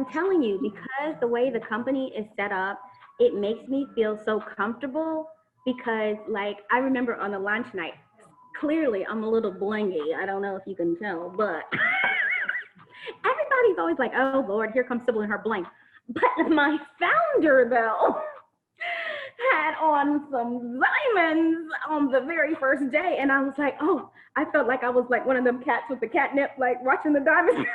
I'm telling you, because the way the company is set up, it makes me feel so comfortable because, like, I remember on the lunch night, clearly I'm a little blingy. I don't know if you can tell, but everybody's always like, oh, Lord, here comes Sybil and her bling. But my founder, though, had on some diamonds on the very first day. And I was like, oh, I felt like I was like one of them cats with the catnip, like watching the diamonds.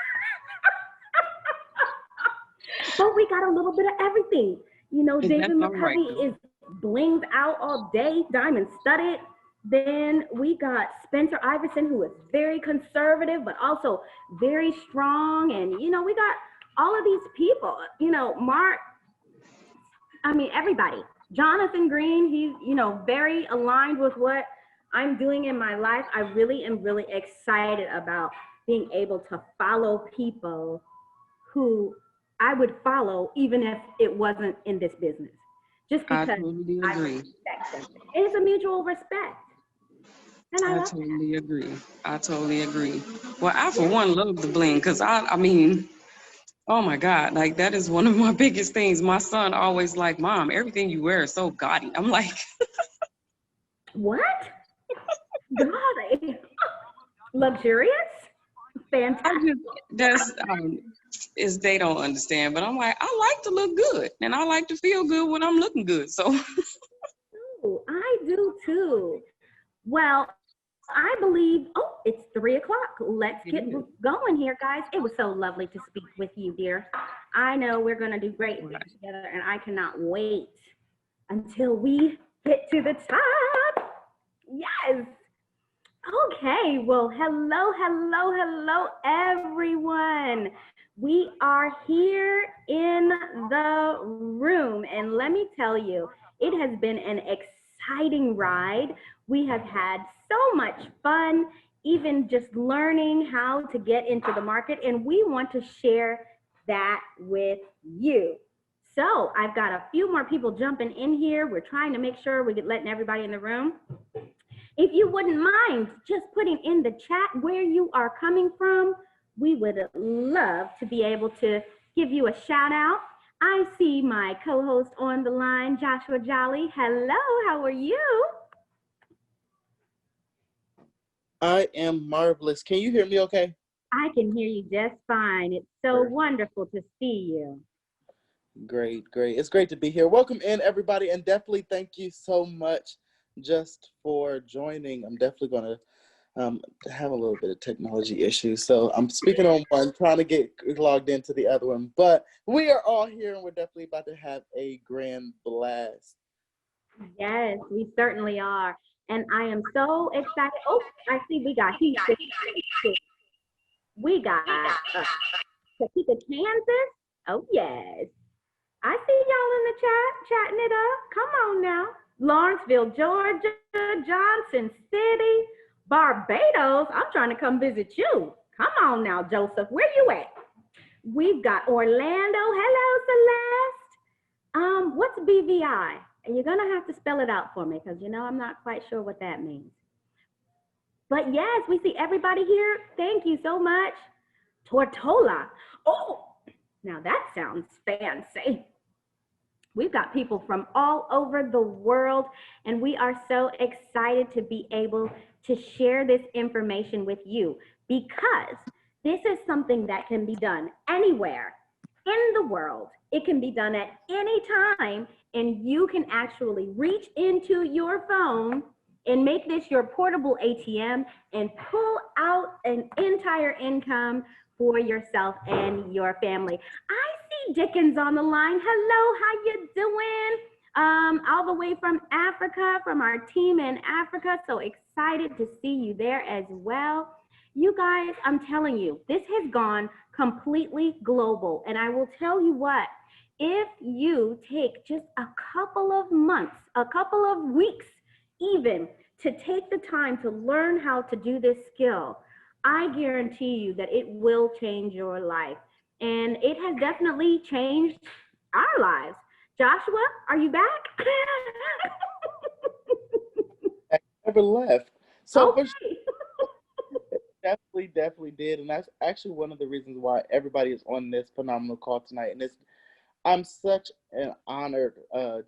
But we got a little bit of everything. You know, David McCovey is blinged out all day, diamond studded. Then we got Spencer Iverson, who is very conservative, but also very strong. And, you know, we got all of these people, you know, everybody. Jonathan Green, he's, you know, very aligned with what I'm doing in my life. I really am really excited about being able to follow people who I would follow even if it wasn't in this business. Just because I totally agree. Respect them. It's a mutual respect. And I totally agree. I totally agree. Well, I, for one, love the bling because I mean, oh my God, like that is one of my biggest things. My son always like, Mom, everything you wear is so gaudy. I'm like, what? Gaudy? Luxurious? Fantastic. That's is they don't understand, but I'm like, I like to look good and I like to feel good when I'm looking good. So Ooh, I do too. Well, I believe, oh, it's 3 o'clock. Let's get going here, guys. It was so lovely to speak with you, dear. I know we're going to do great things together, and I cannot wait until we get to the top. Yes. Okay, well, hello, everyone. We are here in the room, and let me tell you, it has been an exciting ride. We have had so much fun, even just learning how to get into the market, and we want to share that with you. So I've got a few more people jumping in here. We're trying to make sure we get letting everybody in the room. If you wouldn't mind just putting in the chat where you are coming from, we would love to be able to give you a shout out. I see my co-host on the line, Joshua Jolly. Hello, how are you? I am marvelous. Can you hear me okay? I can hear you just fine. It's so wonderful to see you. Great. It's great to be here. Welcome in, everybody, and definitely thank you so much just for joining. I'm definitely going to have a little bit of technology issues, so I'm speaking on one, trying to get logged into the other one, but we are all here, and we're definitely about to have a grand blast. Yes, we certainly are. And I am so excited. Oh, I see we got Houston. We got Topeka, Kansas. Oh, yes. I see y'all in the chat, chatting it up. Come on now. Lawrenceville, Georgia, Johnson City, Barbados. I'm trying to come visit you. Come on now, Joseph. Where you at? We've got Orlando. Hello, Celeste. What's BVI? And you're going to have to spell it out for me because, you know, I'm not quite sure what that means. But yes, we see everybody here. Thank you so much. Tortola. Oh, now that sounds fancy. We've got people from all over the world, and we are so excited to be able to share this information with you because this is something that can be done anywhere in the world. It can be done at any time, and you can actually reach into your phone and make this your portable ATM and pull out an entire income for yourself and your family. I see Dickens on the line. Hello, how you doing? All the way from Africa, from our team in Africa. So excited to see you there as well. You guys, I'm telling you, this has gone completely global. And I will tell you what, if you take just a couple of months, a couple of weeks even, to take the time to learn how to do this skill, I guarantee you that it will change your life. And it has definitely changed our lives. Joshua, are you back? I never left. So okay. definitely did. And that's actually one of the reasons why everybody is on this phenomenal call tonight. And I'm such an honored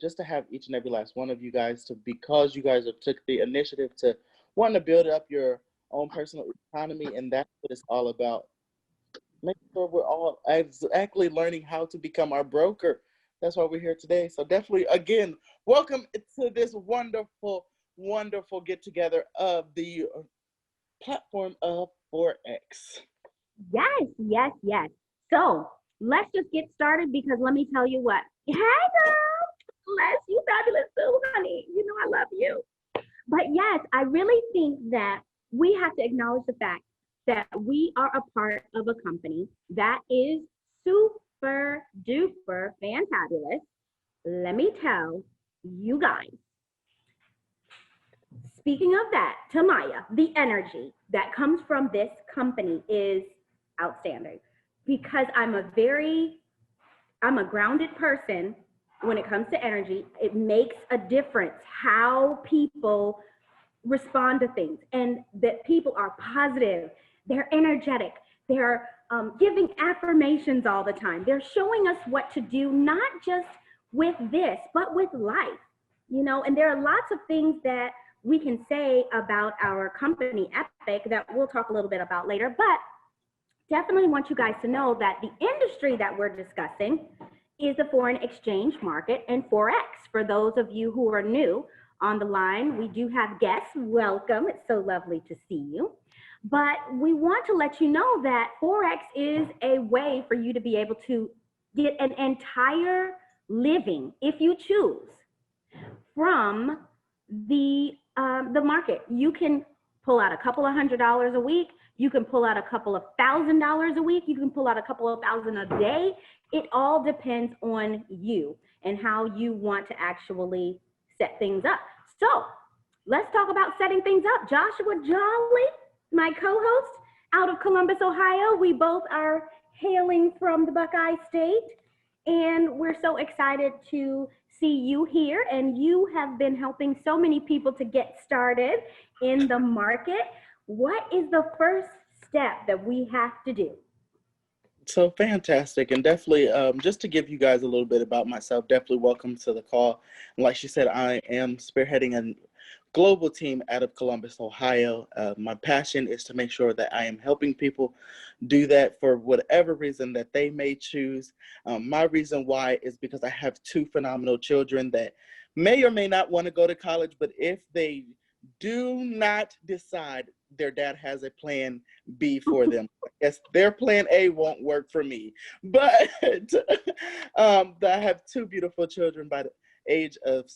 just to have each and every last one of you guys because you guys have took the initiative to want to build up your own personal economy. And that's what it's all about. Make sure we're all exactly learning how to become our broker. That's why we're here today. So definitely, again, welcome to this wonderful, wonderful get together of the platform of Forex. Yes. So let's just get started because let me tell you what. Hey, girl. Bless you, fabulous too, honey. You know I love you. But yes, I really think that we have to acknowledge the fact that we are a part of a company that is super duper fantabulous. Let me tell you guys. Speaking of that, Tamaya, the energy that comes from this company is outstanding because I'm a grounded person when it comes to energy. It makes a difference how people respond to things and that people are positive, they're energetic, they're giving affirmations all the time. They're showing us what to do, not just with this, but with life, and there are lots of things that we can say about our company, Epic, that we'll talk a little bit about later, but definitely want you guys to know that the industry that we're discussing is the foreign exchange market and Forex. For those of you who are new on the line, we do have guests. Welcome. It's so lovely to see you. But we want to let you know that Forex is a way for you to be able to get an entire living, if you choose, from the market. You can pull out a couple of $100 a week. You can pull out a couple of $1,000 a week. You can pull out a couple of thousand a day. It all depends on you and how you want to actually set things up. So let's talk about setting things up. Joshua Jolly, my co-host out of Columbus, Ohio. We both are hailing from the Buckeye State, and we're so excited to see you here. And you have been helping so many people to get started in the market. What is the first step that we have to do? So fantastic. And definitely, just to give you guys a little bit about myself, definitely welcome to the call. And like she said, I am spearheading a global team out of Columbus, Ohio. My passion is to make sure that I am helping people do that for whatever reason that they may choose. My reason why is because I have two phenomenal children that may or may not want to go to college, but if they do not decide, their dad has a plan B for them. Yes, their plan A won't work for me, but I have two beautiful children by the age of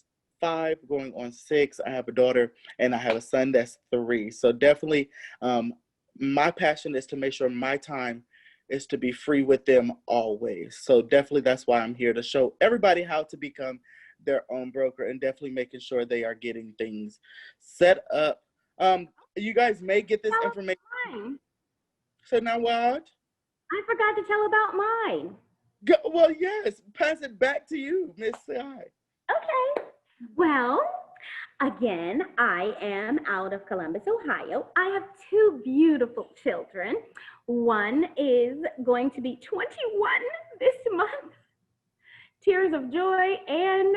5 going on 6. I have a daughter and I have a son that's 3. So definitely my passion is to make sure my time is to be free with them always. So definitely that's why I'm here, to show everybody how to become their own broker and definitely making sure they are getting things set up. You guys may get this information. Mine. So now what? I forgot to tell about mine. Well, yes, pass it back to you, Miss Skye. Okay. Well, again, I am out of Columbus, Ohio. I have 2 beautiful children. One is going to be 21 this month. Tears of joy and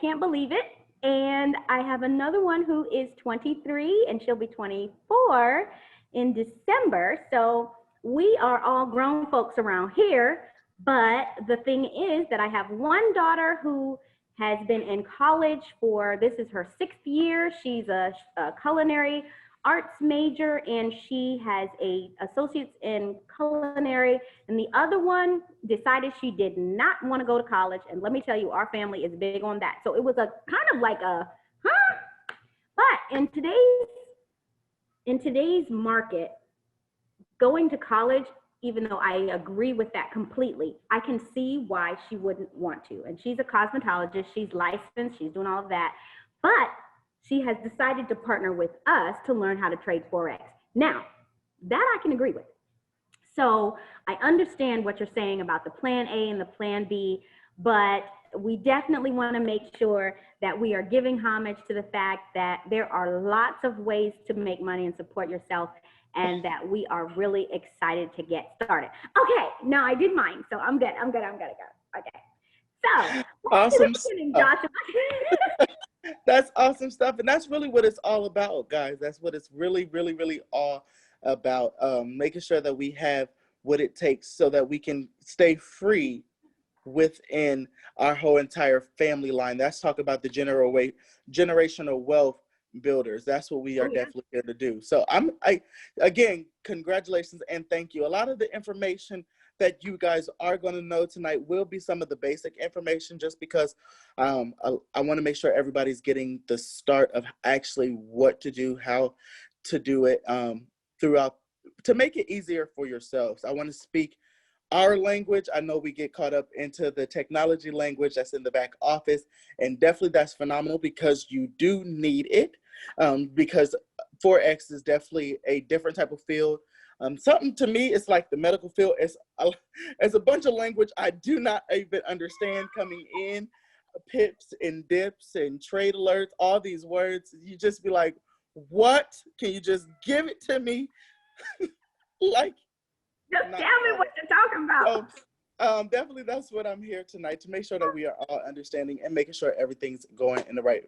can't believe it. And I have another one who is 23 and she'll be 24 in December. So we are all grown folks around here. But the thing is that I have one daughter who has been in college this is her 6th year. She's a culinary arts major and she has a associate's in culinary, and the other one decided she did not want to go to college. And let me tell you, our family is big on that. So it was a kind of like a but in today's market, going to college, even though I agree with that completely, I can see why she wouldn't want to. And she's a cosmetologist, she's licensed, she's doing all of that, but she has decided to partner with us to learn how to trade Forex. Now, that I can agree with. So I understand what you're saying about the plan A and the plan B, but we definitely want to make sure that we are giving homage to the fact that there are lots of ways to make money and support yourself. and that we are really excited to get started. Okay, now I did mine, so I'm good. I'm good. I'm good to go. Okay. So, Awesome Joshua. That's awesome stuff. And that's really what it's all about, guys. That's what it's really, really, really all about. Making sure that we have what it takes so that we can stay free within our whole entire family line. That's talk about the generational wealth builders. That's what we are definitely here to do. So again, congratulations and thank you. A lot of the information that you guys are going to know tonight will be some of the basic information, just because I want to make sure everybody's getting the start of actually what to do, how to do it throughout, to make it easier for yourselves. I want to speak our language. I know we get caught up into the technology language that's in the back office, and definitely that's phenomenal because you do need it, because Forex is definitely a different type of field. Something to me, it's like the medical field. It's a bunch of language I do not even understand coming in, pips and dips and trade alerts, all these words. You just be like, what? Can you just give it to me? Like, just tell me what you're talking about. So, definitely that's what I'm here tonight, to make sure that we are all understanding and making sure everything's going in the right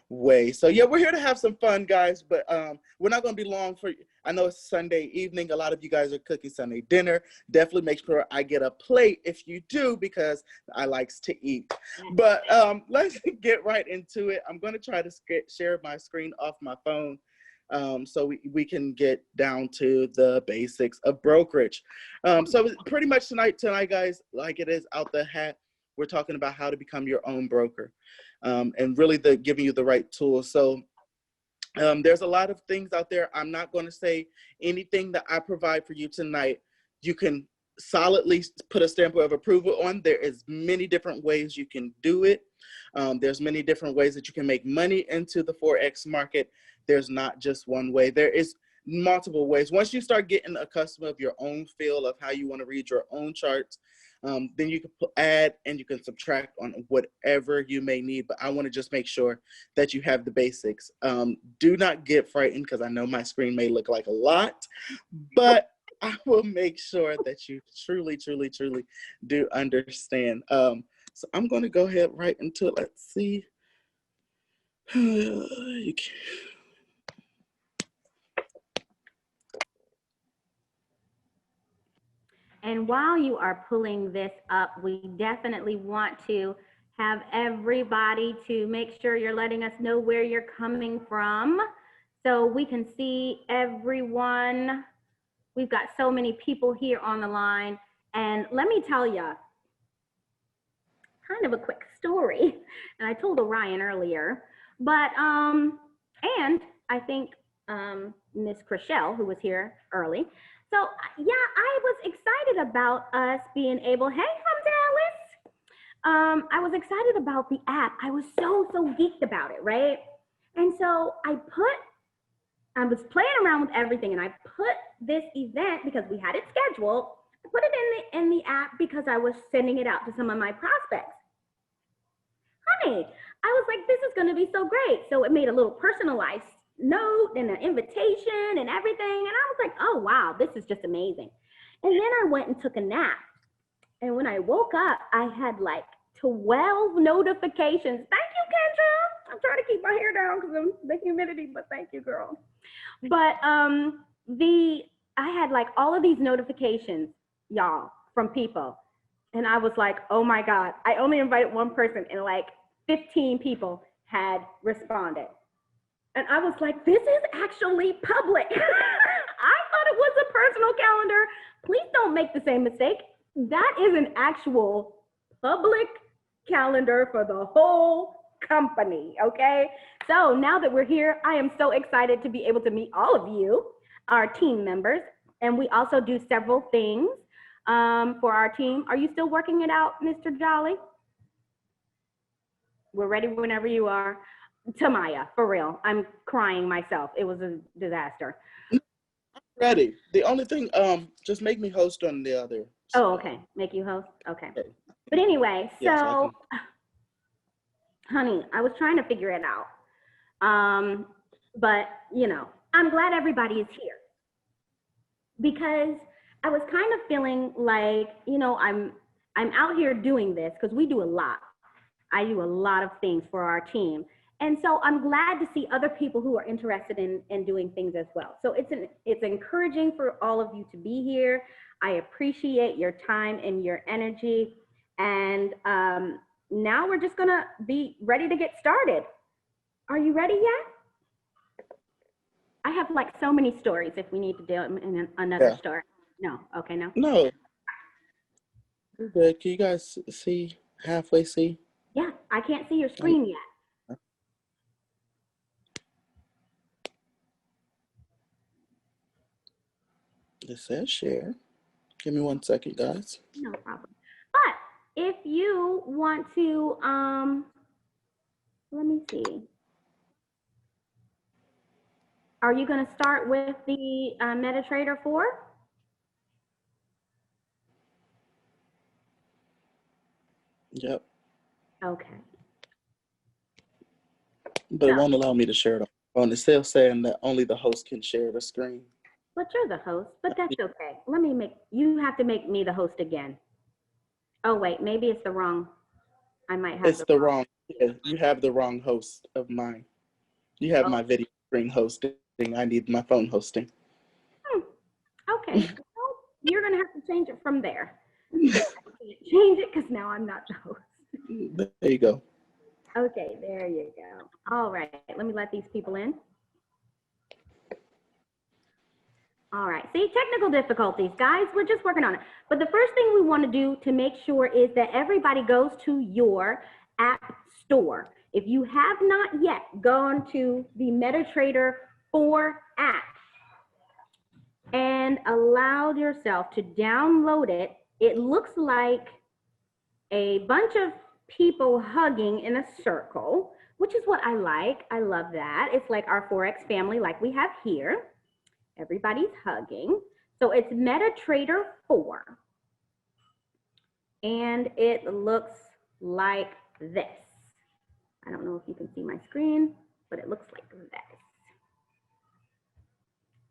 way. So yeah, we're here to have some fun, guys, but we're not going to be long for you. I know it's Sunday evening. A lot of you guys are cooking Sunday dinner. Definitely make sure I get a plate if you do, because I likes to eat. But let's get right into it. I'm going to try to share my screen off my phone, so we can get down to the basics of brokerage. So pretty much tonight, guys, like it is out the hat, we're talking about how to become your own broker, and really giving you the right tools. So there's a lot of things out there. I'm not going to say anything that I provide for you tonight you can solidly put a stamp of approval on. There is many different ways you can do it. There's many different ways that you can make money into the Forex market. There's not just one way. There is multiple ways. Once you start getting accustomed of your own feel of how you want to read your own charts, then you can add and you can subtract on whatever you may need. But I want to just make sure that you have the basics. Do not get frightened, because I know my screen may look like a lot, but I will make sure that you truly, truly, truly do understand. So I'm going to go ahead right into it. Let's see. And while you are pulling this up, we definitely want to have everybody to make sure you're letting us know where you're coming from, so we can see everyone. We've got so many people here on the line. And let me tell you kind of a quick story. And I told Orion earlier, but, and I think Miss Chriselle, who was here early. So yeah, I was excited about us being able, hey, from Dallas. I was excited about the app. I was so geeked about it, right? And so I was playing around with everything, and I put this event, because we had it scheduled, I put it in the app because I was sending it out to some of my prospects. Honey, I was like, this is going to be so great. So it made a little personalized note and an invitation and everything. And I was like, oh, wow, this is just amazing. And then I went and took a nap. And when I woke up, I had like 12 notifications. Thank you, Kendra. I'm trying to keep my hair down because of the humidity, but thank you, girl. But I had like all of these notifications, y'all, from people. And I was like, oh my God, I only invited one person and like 15 people had responded. And I was like, this is actually public. I thought it was a personal calendar. Please don't make the same mistake. That is an actual public calendar for the whole company, okay? So now that we're here, I am so excited to be able to meet all of you, our team members. And we also do several things for our team. Are you still working it out, Mr. Jolly? We're ready whenever you are. Tamaya, for real, I'm crying myself. It was a disaster. Ready. The only thing, just make me host on the other. Oh, okay. Make you host? Okay. But anyway, yes, so, honey, I was trying to figure it out. But, you know, I'm glad everybody is here. because I was kind of feeling like, you know, I'm out here doing this because we do a lot. I do a lot of things for our team. And so I'm glad to see other people who are interested in doing things as well. So it's encouraging for all of you to be here. I appreciate your time and your energy. And now we're just gonna be ready to get started. Are you ready yet? I have like so many stories if we need to do in another story. No, okay, no. No. You're good. Can you guys see, halfway see? Yeah, I can't see your screen yet. It says share. Give me 1 second, guys. No problem. But if you want to, let me see. Are you going to start with the Metatrader 4? Yep. Okay. But it won't allow me to share it on my phone. It's still saying that only the host can share the screen. But you're the host, but that's okay. You have to make me the host again. Oh, wait, maybe it's the wrong. I might have It's the wrong. Yeah, you have the wrong host of mine. You have my video screen hosting. I need my phone hosting. Okay. Well, you're going to have to change it from there. I can't change it because now I'm not the host. There you go. Okay, there you go. All right, let me let these people in. All right, see, technical difficulties, guys, we're just working on it. But the first thing we want to do to make sure is that everybody goes to your app store. If you have not yet gone to the Metatrader 4 app and allowed yourself to download it, it looks like a bunch of people hugging in a circle, which is what I like. I love that. It's like our Forex family like we have here. Everybody's hugging. So it's Metatrader 4. And it looks like this. I don't know if you can see my screen, but it looks like this.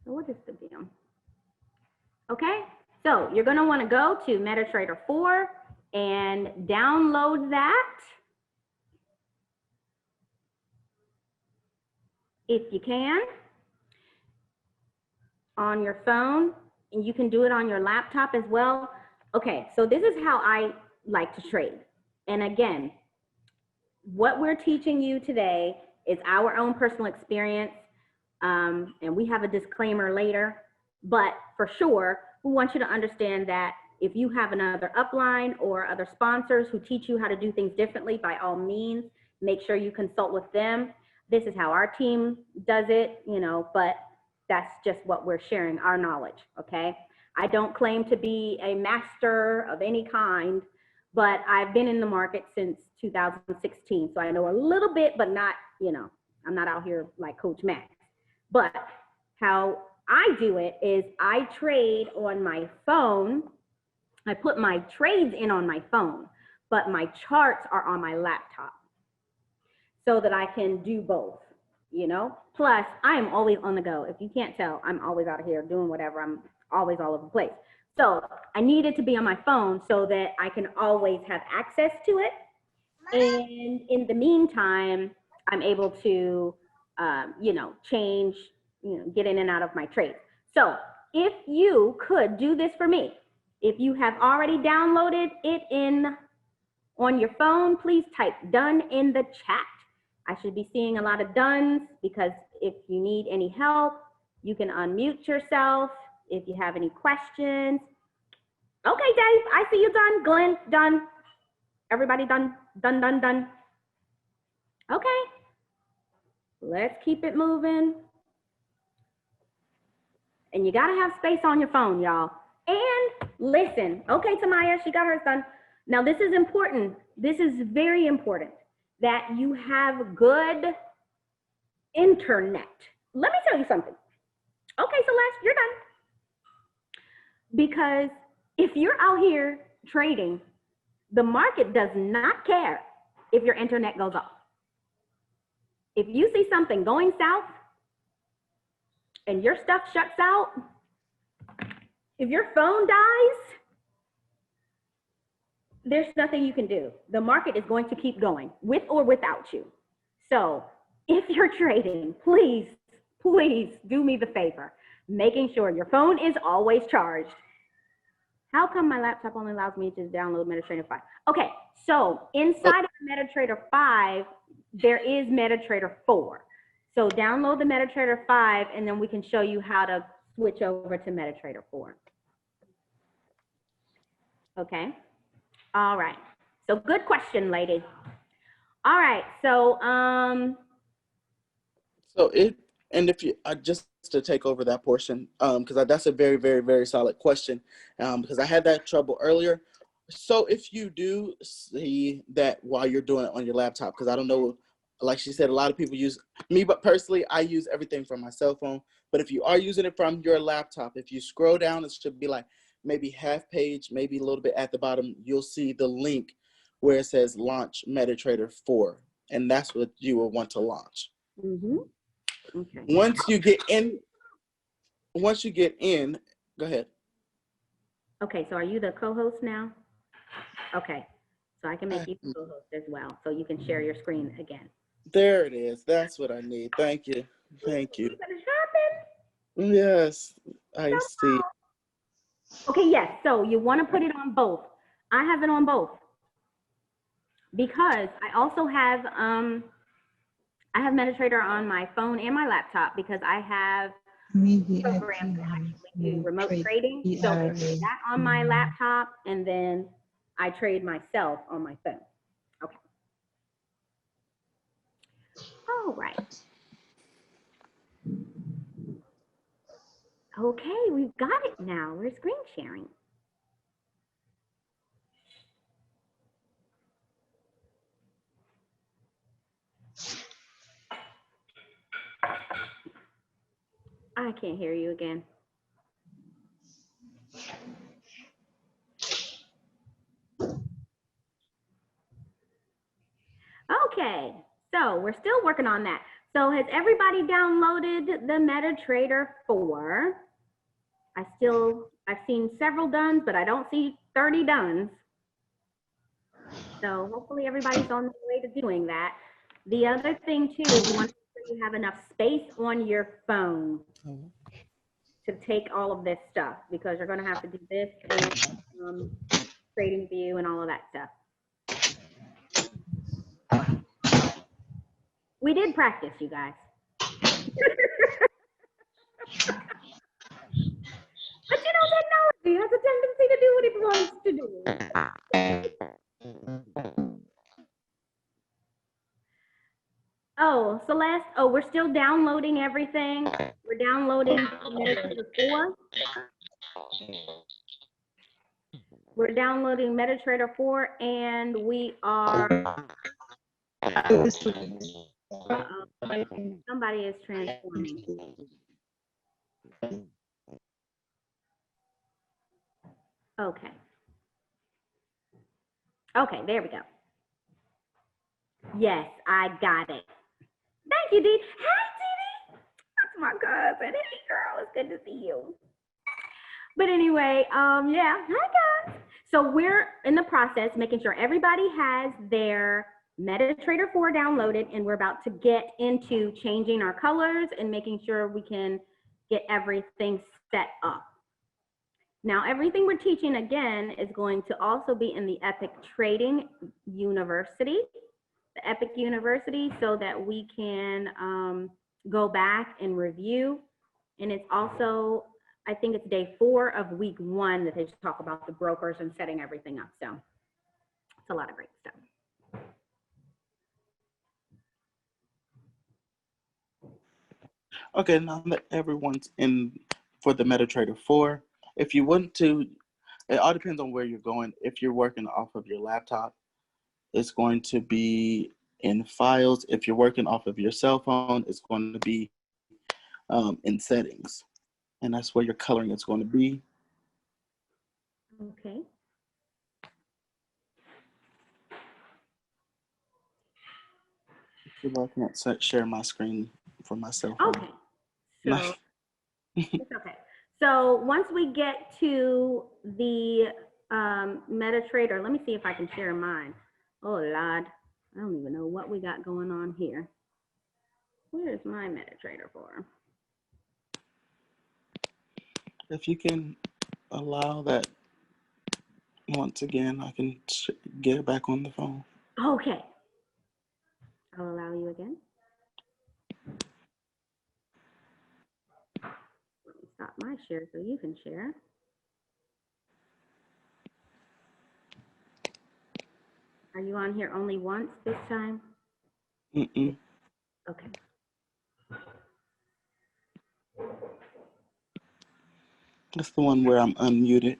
So what is the deal? Okay, so you're going to want to go to Metatrader 4 and download that if you can on your phone, and you can do it on your laptop as well. Okay, so this is how I like to trade. And again, what we're teaching you today is our own personal experience, and we have a disclaimer later, but for sure, we want you to understand that if you have another upline or other sponsors who teach you how to do things differently, by all means, make sure you consult with them. This is how our team does it, you know, but that's just what we're sharing, our knowledge, okay? I don't claim to be a master of any kind, but I've been in the market since 2016. So I know a little bit, but not, you know, I'm not out here like Coach Max. But how I do it is I trade on my phone. I put my trades in on my phone, but my charts are on my laptop so that I can do both, you know? Plus, I am always on the go. If you can't tell, I'm always out here doing whatever. I'm always all over the place. So I needed to be on my phone so that I can always have access to it. And in the meantime, I'm able to, you know, change, you know, get in and out of my trades. So if you could do this for me, if you have already downloaded it on your phone, please type done in the chat. I should be seeing a lot of dones because if you need any help, you can unmute yourself. If you have any questions. Okay, Dave, I see you done. Glenn, done. Everybody done, done. Okay, let's keep it moving. And you gotta have space on your phone, y'all. And listen, okay, Tamaya, she got hers done. Now this is important. This is very important that you have good internet. Let me tell you something. Okay, Celeste, you're done. Because if you're out here trading, the market does not care if your internet goes off. If you see something going south and your stuff shuts out, If your phone dies, there's nothing you can do. The market is going to keep going with or without you. So if you're trading, please, please do me the favor, making sure your phone is always charged. How come my laptop only allows me to download Metatrader 5? Okay, so inside of Metatrader 5, there is Metatrader 4. So download the Metatrader 5, and then we can show you how to switch over to Metatrader 4. Okay, all right. So good question, ladies. All right, so and if you just to take over that portion, because that's a very, very, very solid question, because I had that trouble earlier. So if you do see that while you're doing it on your laptop, because I don't know, like she said, a lot of people use me, but personally, I use everything from my cell phone. But if you are using it from your laptop, if you scroll down, it should be like maybe half page, maybe a little bit at the bottom, you'll see the link where it says launch Metatrader 4, and that's what you will want to launch. mm-hmm. Okay. Once you get in, go ahead. Okay, so are you the co-host now? Okay, so I can make you co-host as well, so you can share your screen again. There it is. That's what I need. Thank you. Thank you. What happened? Yes, I see. Okay, yes, so you want to put it on both. I have it on both because I also have Metatrader on my phone and my laptop because I have programs that actually do remote trading. So I put that on my laptop and then I trade myself on my phone. Okay. All right. Okay, we've got it now. We're screen sharing. I can't hear you again. Okay, so we're still working on that. So has everybody downloaded the Metatrader 4? I've seen several dones, but I don't see 30 dones. So hopefully everybody's on the way to doing that. The other thing too is you want to make sure you have enough space on your phone to take all of this stuff because you're going to have to do this and trading view and all of that stuff. We did practice, you guys. But you know, technology has a tendency to do what it wants to do. Oh, Celeste, we're still downloading everything. We're downloading Metatrader 4. We're downloading Metatrader 4 and we are somebody is transforming. Okay. Okay, there we go. Yes, I got it. Thank you, Dee. Hi, Dee. That's my cousin. Hey, girl, it's good to see you. But anyway, yeah, hi, guys. So we're in the process making sure everybody has their Metatrader 4 downloaded, and we're about to get into changing our colors and making sure we can get everything set up. Now, everything we're teaching, again, is going to also be in the Epic Trading University, the Epic University, so that we can go back and review. And it's also, I think it's day 4 of week 1 that they talk about the brokers and setting everything up. So it's a lot of great stuff. Okay, now that everyone's in for the Metatrader 4, if you want to, it all depends on where you're going. If you're working off of your laptop, it's going to be in files. If you're working off of your cell phone, it's going to be in settings. And that's where your coloring is going to be. Okay. I can't share my screen for my cell phone. Okay. So it's okay. So once we get to the Metatrader, let me see if I can share mine. Oh, Lord, I don't even know what we got going on here. Where's my Metatrader for? If you can allow that once again, I can get it back on the phone. Okay. I'll allow you again. Let me stop my share so you can share. Are you on here only once this time? Mm-mm. Okay. That's the one where I'm unmuted.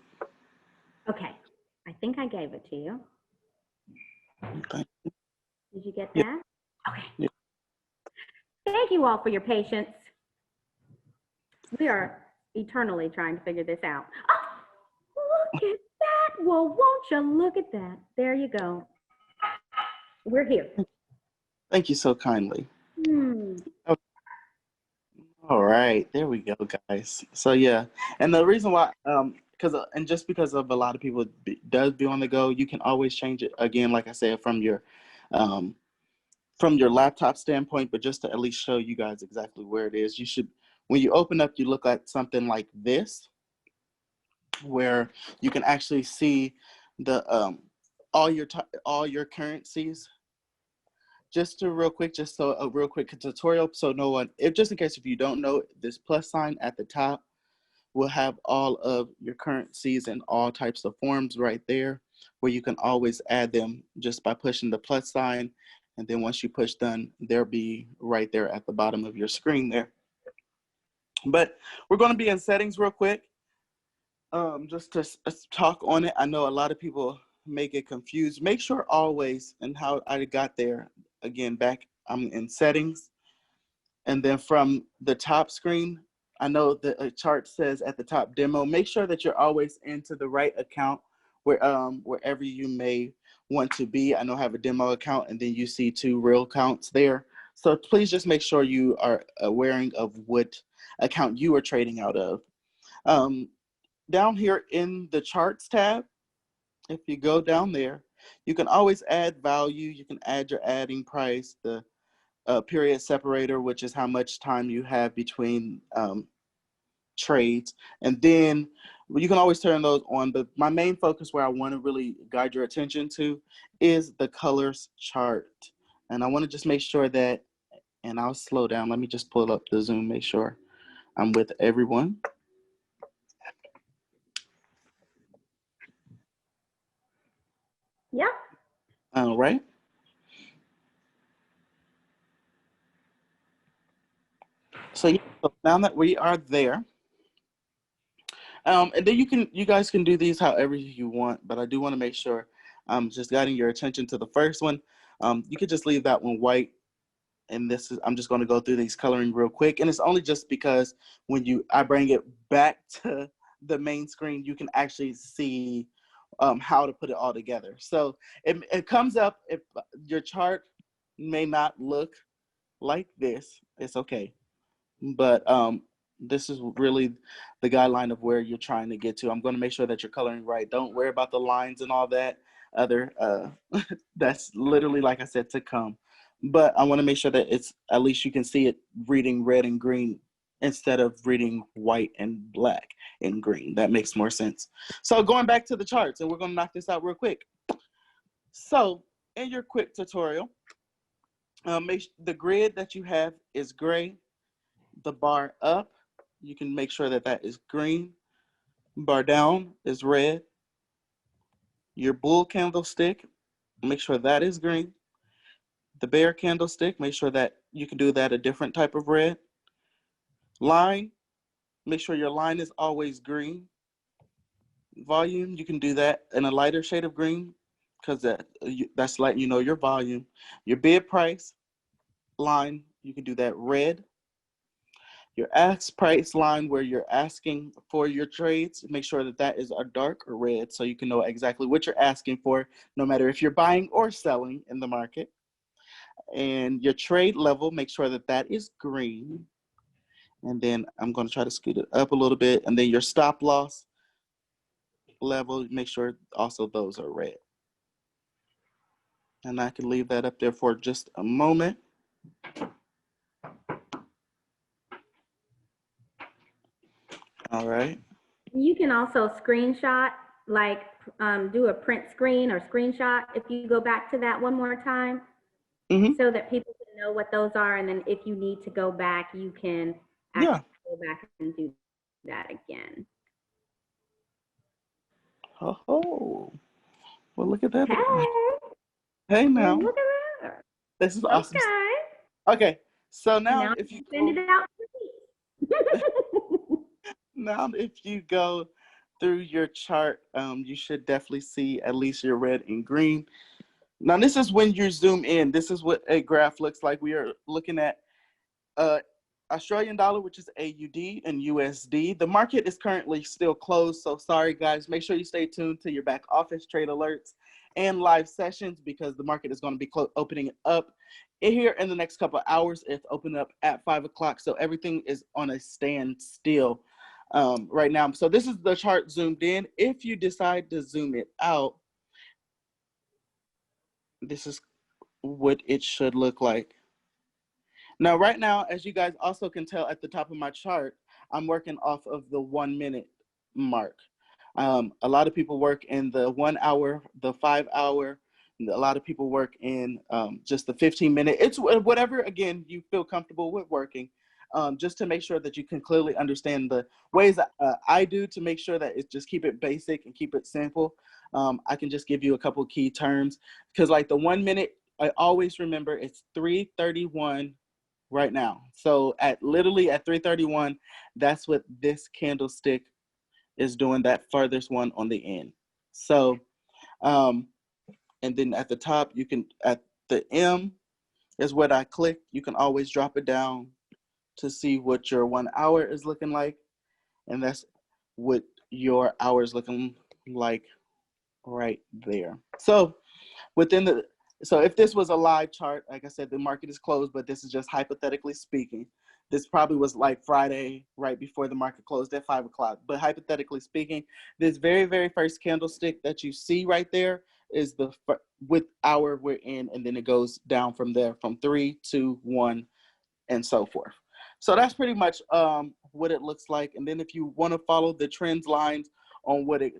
Okay. I think I gave it to you. Okay. Did you get Yep. that? Okay. Yep. Thank you all for your patience. We are eternally trying to figure this out. Oh, look at that. Well, won't you look at that? There you go. We're here. Thank you so kindly. Hmm. Okay. All right, there we go, guys. So yeah, and the reason why, and just because of a lot of people does be on the go, you can always change it again, like I said, um, from your laptop standpoint, but just to at least show you guys exactly where it is. You should, when you open up, you look at something like this, where you can actually see the all your currencies. Just to real quick, just so a real quick tutorial, so no one, if just in case if you don't know, this plus sign at the top will have all of your currencies in all types of forms right there, where you can always add them just by pushing the plus sign. And then once you push done, they'll be right there at the bottom of your screen there. But we're going to be in settings real quick, just to talk on it. I know a lot of people may get confused. Make sure always, and how I got there, again, back, I'm in settings. And then from the top screen, I know the chart says at the top demo. Make sure that you're always into the right account where wherever you may want to be. I know I have a demo account, and then you see 2 real accounts there. So please just make sure you are aware of what account you are trading out of. Down here in the charts tab, if you go down there, you can always add value. You can add your adding price, the period separator, which is how much time you have between trades. And then you can always turn those on. But my main focus, where I want to really guide your attention to, is the colors chart. And I want to just make sure that, and I'll slow down. Let me just pull up the Zoom, make sure I'm with everyone. Yep. All right. So, yeah, so now that we are there, and then you guys can do these however you want, but I do want to make sure I'm just guiding your attention to the first one. You could just leave that one white, and I'm just going to go through these coloring real quick, and it's only just because when I bring it back to the main screen, you can actually see how to put it all together. So it comes up. If your chart may not look like this, it's okay. But this is really the guideline of where you're trying to get to. I'm going to make sure that you're coloring right. Don't worry about the lines and all that other, that's literally, like I said, to come. But I want to make sure that it's, at least you can see it reading red and green instead of reading white and black and green. That makes more sense. So going back to the charts, and we're going to knock this out real quick. So in your quick tutorial, the grid that you have is gray. The bar up, you can make sure that that is green. Bar down is red. Your bull candlestick, make sure that is green. The bear candlestick, make sure that you can do that a different type of red. Line, make sure your line is always green. Volume, you can do that in a lighter shade of green, because that's letting you know your volume. Your bid price line, you can do that red. Your ask price line, where you're asking for your trades, make sure that that is a dark red, so you can know exactly what you're asking for, no matter if you're buying or selling in the market. And your trade level, make sure that that is green. And then I'm going to try to scoot it up a little bit. And then your stop loss level, make sure also those are red. And I can leave that up there for just a moment. All right. You can also screenshot, like do a print screen or screenshot if you go back to that one more time, so that people can know what those are. And then if you need to go back, you can actually go back and do that again. Oh, well, look at that. Hey, Hey now. look at that. This is awesome. Okay. Okay, so now if you send it out. now if you go through your chart, you should definitely see at least your red and green. Now this is when you zoom in. This is what a graph looks like. We are looking at Australian dollar, which is AUD, and USD. The market is currently still closed, so sorry guys. Make sure you stay tuned to your back office trade alerts and live sessions, because the market is going to be opening up here in the next couple of hours. It's opening up at 5 o'clock, so everything is on a standstill right now. So this is the chart zoomed in. If you decide to zoom it out, this is what it should look like. Now, right now, as you guys also can tell at the top of my chart, I'm working off of the 1 minute mark. A lot of people work in the 1 hour, the 5 hour. A lot of people work in just the 15-minute. It's whatever, again, you feel comfortable with working, just to make sure that you can clearly understand the ways that, I do to make sure that it's just keep it basic and keep it simple. I can just give you a couple key terms, because like the 1 minute, I always remember it's 3:31 right now. So literally at 3:31, that's what this candlestick is doing, that furthest one on the end. So, and then at the top, you can, at the M is what I click. You can always drop it down to see what your 1 hour is looking like. And that's what your hour is looking like right there. So so if this was a live chart, like I said, the market is closed, but this is just hypothetically speaking. This probably was like Friday, right before the market closed at 5 o'clock. But hypothetically speaking, this very, very first candlestick that you see right there is the with hour we're in, and then it goes down from there, from 3, 2, 1, and so forth. So that's pretty much what it looks like. And then if you want to follow the trends lines on what it's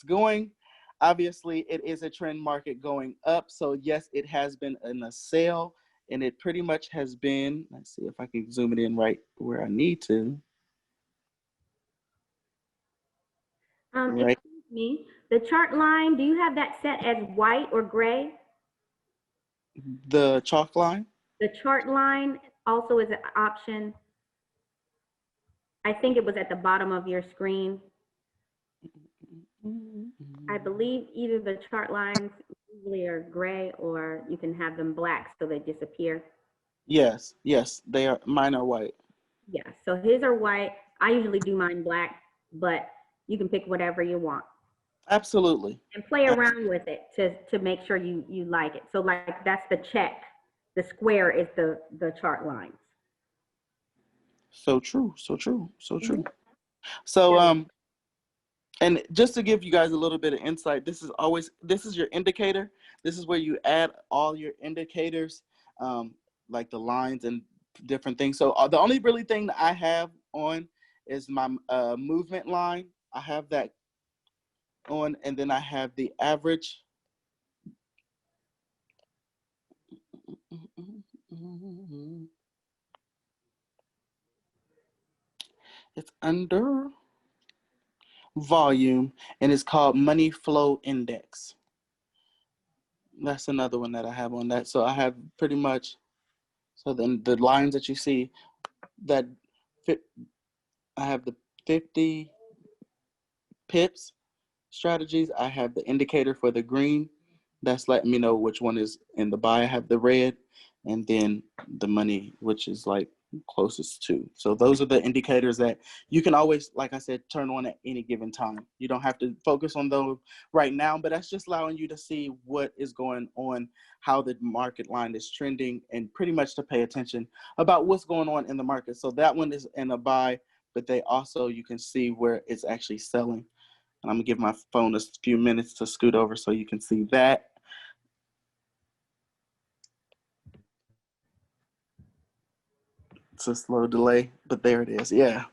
going, obviously it is a trend market going up. So yes, it has been in a sale, and it pretty much has been, let's see if I can zoom it in right where I need to. Right. Excuse me, the chart line, do you have that set as white or gray? The chalk line? The chart line also is an option. I think it was at the bottom of your screen. I believe either the chart lines usually are gray, or you can have them black so they disappear. Yes, they are. Mine are white. Yeah, so his are white. I usually do mine black, but you can pick whatever you want. Absolutely. And play around with it to make sure you like it. So like that's the check. The square is the chart lines. So true, so true, so true. Mm-hmm. So and just to give you guys a little bit of insight, this is your indicator. This is where you add all your indicators, like the lines and different things. So the only really thing that I have on is my movement line. I have that on, and then I have the average. It's under volume, and it's called money flow index. That's another one that I have on that. So I have pretty much, so then the lines that you see that fit, I have the 50 pips strategies. I have the indicator for the green. That's letting me know which one is in the buy. I have the red, and then the money, which is like closest to. So those are the indicators that you can always, like I said, turn on at any given time. You don't have to focus on those right now, but that's just allowing you to see what is going on, how the market line is trending, and pretty much to pay attention about what's going on in the market. So that one is in a buy, but they also, you can see where it's actually selling. And I'm gonna give my phone a few minutes to scoot over so you can see that. It's a slow delay, but there it is. Yeah.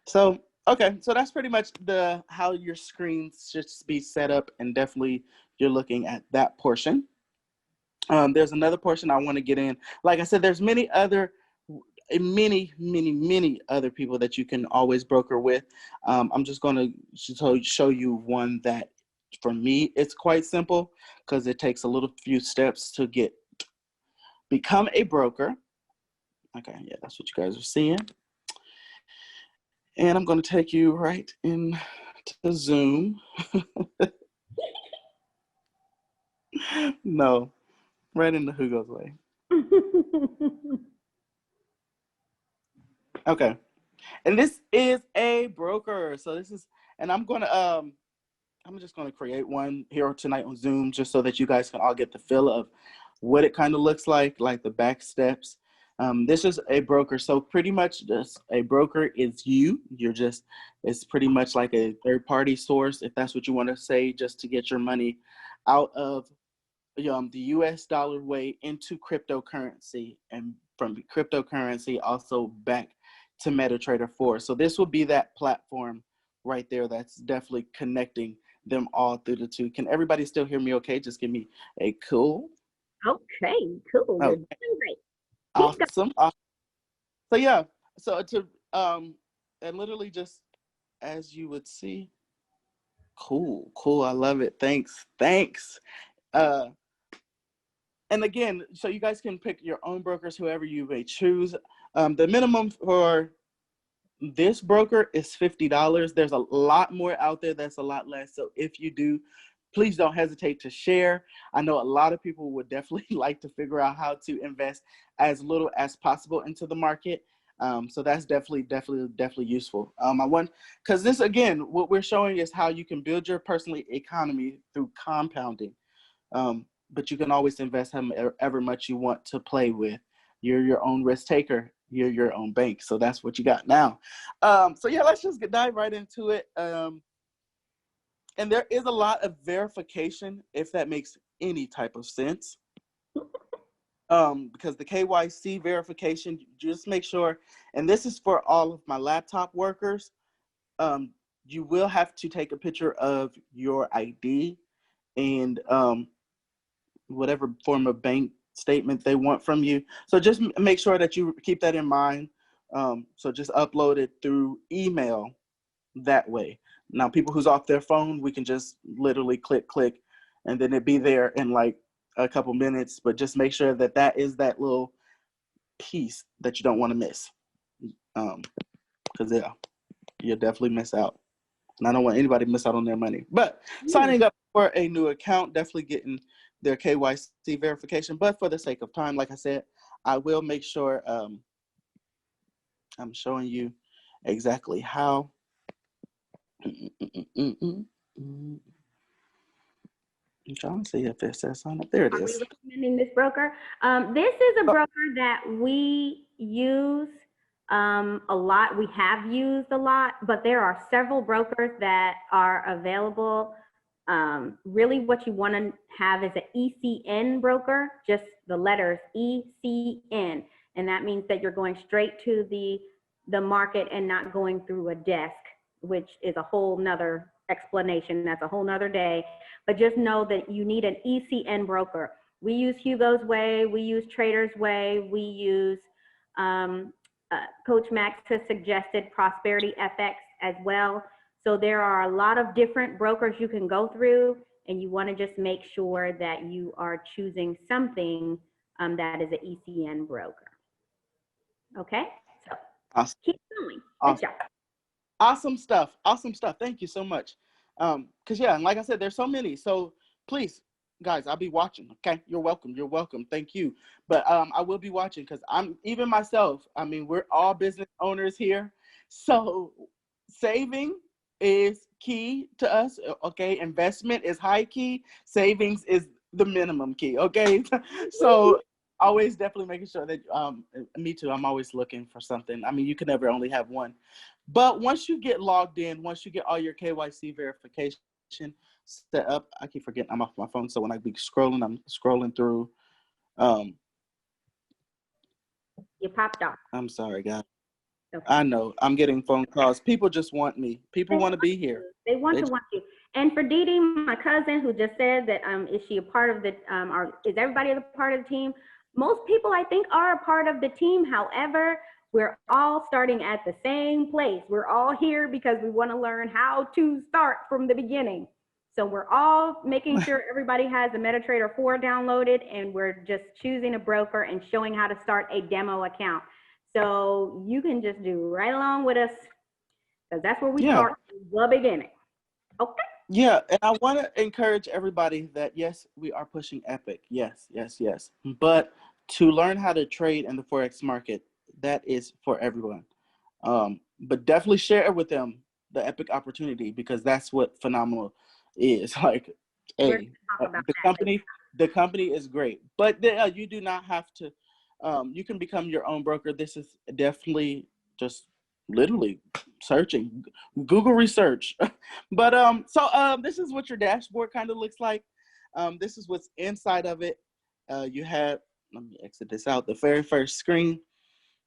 So, okay, so that's pretty much the how your screen should be set up, and definitely you're looking at that portion. There's another portion I want to get in. Like I said, there's many other people that you can always broker with. I'm just going to show you one that for me it's quite simple, because it takes a little few steps to become a broker. Okay, yeah, that's what you guys are seeing. And I'm going to take you right into Zoom. No, right into Hugo's way. Okay. And this is a broker. So this is, and I'm just gonna create one here tonight on Zoom, just so that you guys can all get the feel of what it kind of looks like the back steps. This is a broker. So pretty much just a broker is it's pretty much like a third party source, if that's what you want to say, just to get your money out of the US dollar way into cryptocurrency, and from cryptocurrency also back to Metatrader 4. So this will be that platform right there that's definitely connecting them all through the two. Can everybody still hear me okay? Just give me a cool. Okay, cool. Oh, You're doing great. awesome. Awesome. So yeah, so and literally just as you would see, cool. I love it. Thanks. And again, so you guys can pick your own brokers, whoever you may choose. The minimum for this broker is $50. There's a lot more out there that's a lot less. So if you do, please don't hesitate to share. I know a lot of people would definitely like to figure out how to invest as little as possible into the market. So that's definitely useful. Because this, again, what we're showing is how you can build your personal economy through compounding. But you can always invest however much you want to play with. You're your own risk taker. You're your own bank. So that's what you got now. So yeah, let's just dive right into it. And there is a lot of verification, if that makes any type of sense. Because the KYC verification, just make sure, and this is for all of my laptop workers, you will have to take a picture of your ID and whatever form of bank statement they want from you. So just make sure that you keep that in mind. So just upload it through email that way. Now, people who's off their phone, we can just literally click, and then it'd be there in like a couple minutes. But just make sure that that is that little piece that you don't want to miss. Because yeah, you'll definitely miss out. And I don't want anybody to miss out on their money. But signing up for a new account, definitely getting their KYC verification. But for the sake of time, like I said, I will make sure I'm showing you exactly how. I'm trying to see if it says sign up. There it is. Are we recommending this broker? This is a broker that we use a lot. We have used a lot, but there are several brokers that are available. Really what you want to have is an ECN broker, just the letters ECN. And that means that you're going straight to the market and not going through a desk, which is a whole nother explanation. That's a whole nother day. But just know that you need an ECN broker. We use Hugo's Way. We use Trader's Way. We use Coach Max has suggested Prosperity FX as well. So there are a lot of different brokers you can go through, and you want to just make sure that you are choosing something that is an ECN broker. Okay, so awesome. Keep going. Awesome. Good job. Awesome stuff. Awesome stuff. Thank you so much. Because yeah, and like I said, there's so many. So please guys, I'll be watching. Okay, you're welcome. You're welcome. Thank you. But I will be watching because I'm even myself. I mean, we're all business owners here, so saving is key to us. Okay, investment is high key. Savings is the minimum key. Okay, so always definitely making sure that me too. I'm always looking for something. I mean, you can never only have one. But once you get logged in, once you get all your KYC verification set up, I keep forgetting I'm off my phone. So when I be scrolling, I'm scrolling through. You popped off. I'm sorry, guys. Okay. I know I'm getting phone calls. People just want me. People want to be here. They want you. And for Dee Dee, my cousin, who just said that, is she a part of the, or is everybody a part of the team? Most people, I think, are a part of the team. However, we're all starting at the same place. We're all here because we want to learn how to start from the beginning. So we're all making sure everybody has a Metatrader 4 downloaded, and we're just choosing a broker and showing how to start a demo account. So you can just do right along with us, because that's where we start from the beginning. Okay. Yeah, and I want to encourage everybody that yes, we are pushing Epic. Yes, yes, yes. But to learn how to trade in the Forex market, that is for everyone. But definitely share with them the Epic opportunity, because that's what phenomenal is. Like, hey, the company is great, but you do not have to. You can become your own broker. This is definitely just literally searching, Google research. But this is what your dashboard kind of looks like. This is what's inside of it. You have, let me exit this out, the very first screen.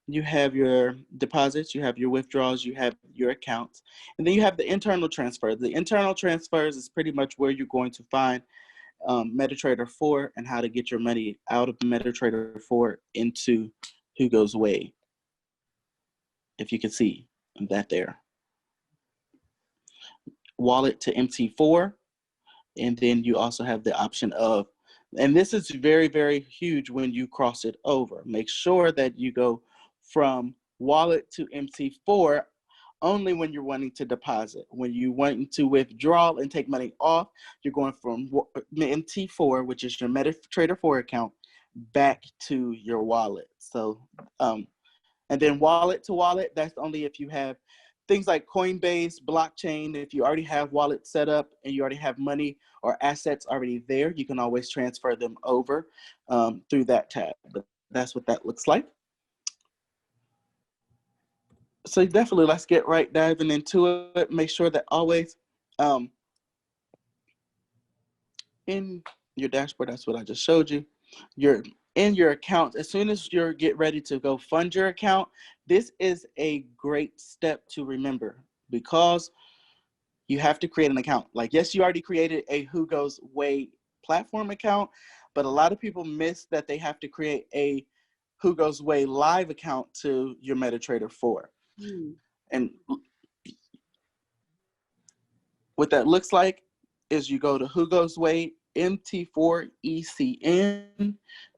You have your deposits, you have your withdrawals, you have your accounts, and then you have the internal transfer. The internal transfers is pretty much where you're going to find Metatrader 4 and how to get your money out of Metatrader 4 into Hugo's Way. If you can see that there. Wallet to MT4, and then you also have the option of, and this is very, very huge when you cross it over. Make sure that you go from wallet to MT4 only when you're wanting to deposit. When you want to withdraw and take money off, you're going from MT4, which is your Metatrader 4 account, back to your wallet. So, and then wallet to wallet, that's only if you have things like Coinbase, blockchain. If you already have wallet set up and you already have money or assets already there, you can always transfer them over through that tab. But that's what that looks like. So definitely, let's get right diving into it. Make sure that always in your dashboard, that's what I just showed you, you're in your account. As soon as you get ready to go fund your account, this is a great step to remember, because you have to create an account. Like, yes, you already created a Hugo's Way platform account, but a lot of people miss that they have to create a Hugo's Way live account to your Metatrader 4. And what that looks like is you go to Hugo's Way MT4 ECN,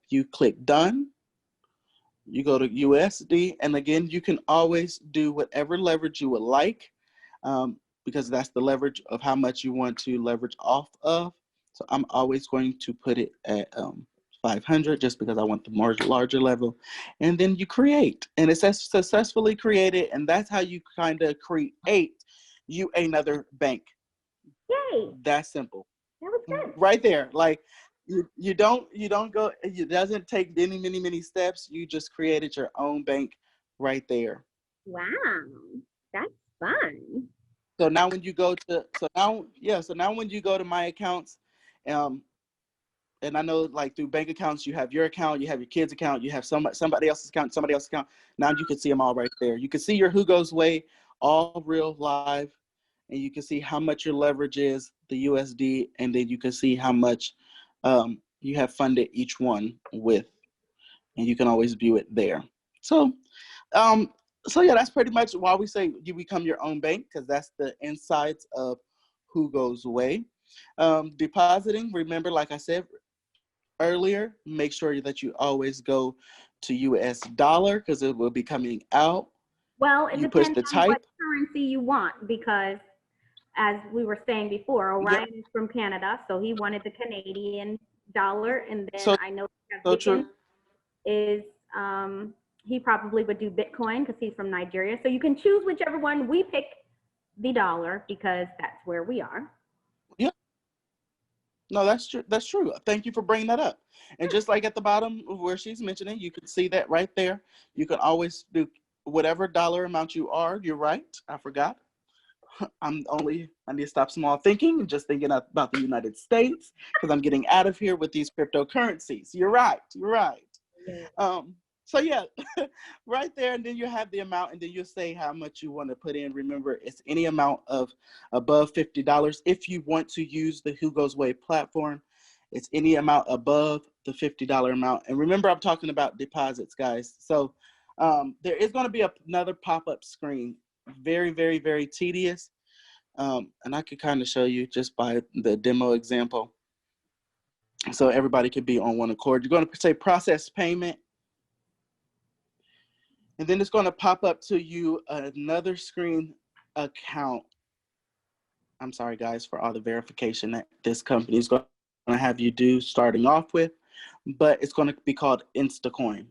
you click done, you go to USD, and again, you can always do whatever leverage you would like, because that's the leverage of how much you want to leverage off of. So I'm always going to put it at 500 just because I want the larger level. And then you create, and it says successfully created, and that's how you kind of create you another bank. Yay! That's simple. That was good. Right there. Like, you don't go, it doesn't take many steps. You just created your own bank right there. Wow, that's fun. So now when you go to, so now when you go to my accounts, and I know, like, through bank accounts, you have your account, you have your kids' account, you have somebody else's account. Now you can see them all right there. You can see your Hugo's Way, all real live, and you can see how much your leverage is, the USD, and then you can see how much you have funded each one with, and you can always view it there. So, yeah, that's pretty much why we say you become your own bank, because that's the insides of Hugo's Way. Depositing, remember, like I said earlier, make sure that you always go to US dollar, because it will be coming out. Well, it you push depends the on type. what currency you want, because as we were saying before, Yep. Orion is from Canada, so he wanted the Canadian dollar. And then So- I know So Dickens true. is, he probably would do Bitcoin because he's from Nigeria. So you can choose whichever one. We pick the dollar because that's where we are. No, that's true. That's true. Thank you for bringing that up. And just like at the bottom of where she's mentioning, you can see that right there. You can always do whatever dollar amount you are. You're right. I forgot. I need to stop small thinking and just thinking about the United States because I'm getting out of here with these cryptocurrencies. You're right. You're right. So yeah, right there, and then you have the amount, and then you'll say how much you want to put in. Remember, it's any amount of above $50. If you want to use the Hugo's Way platform, it's any amount above the $50 amount. And remember, I'm talking about deposits, guys. So there is going to be another pop-up screen. Very, very, very tedious. And I could kind of show you just by the demo example. So everybody could be on one accord. You're going to say process payment. And then it's going to pop up to you another screen account. I'm sorry, guys, for all the verification that this company is going to have you do starting off with, but it's going to be called Instacoin.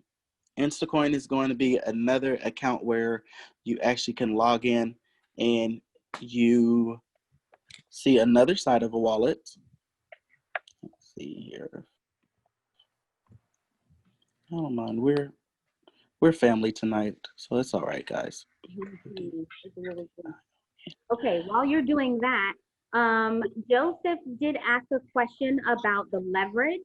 Instacoin is going to be another account where you actually can log in and you see another side of a wallet. Let's see here. I don't mind. We're family tonight, so it's all right, guys. Okay, while you're doing that, Joseph did ask a question about the leverage,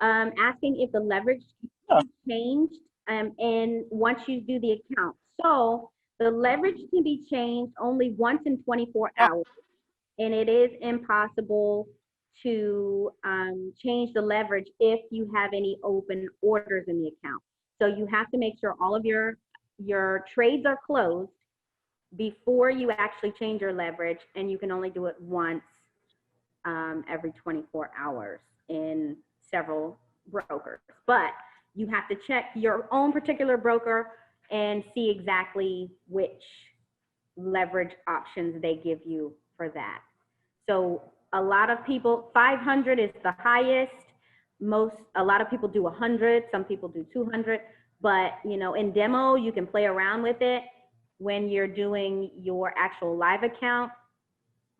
asking if the leverage can be changed and once you do the account. So the leverage can be changed only once in 24 hours, and it is impossible to change the leverage if you have any open orders in the account. So you have to make sure all of your trades are closed before you actually change your leverage, and you can only do it once every 24 hours in several brokers. But you have to check your own particular broker and see exactly which leverage options they give you for that. So a lot of people, 500 is the highest. A lot of people do 100, some people do 200, but you know, in demo, you can play around with it. When you're doing your actual live account,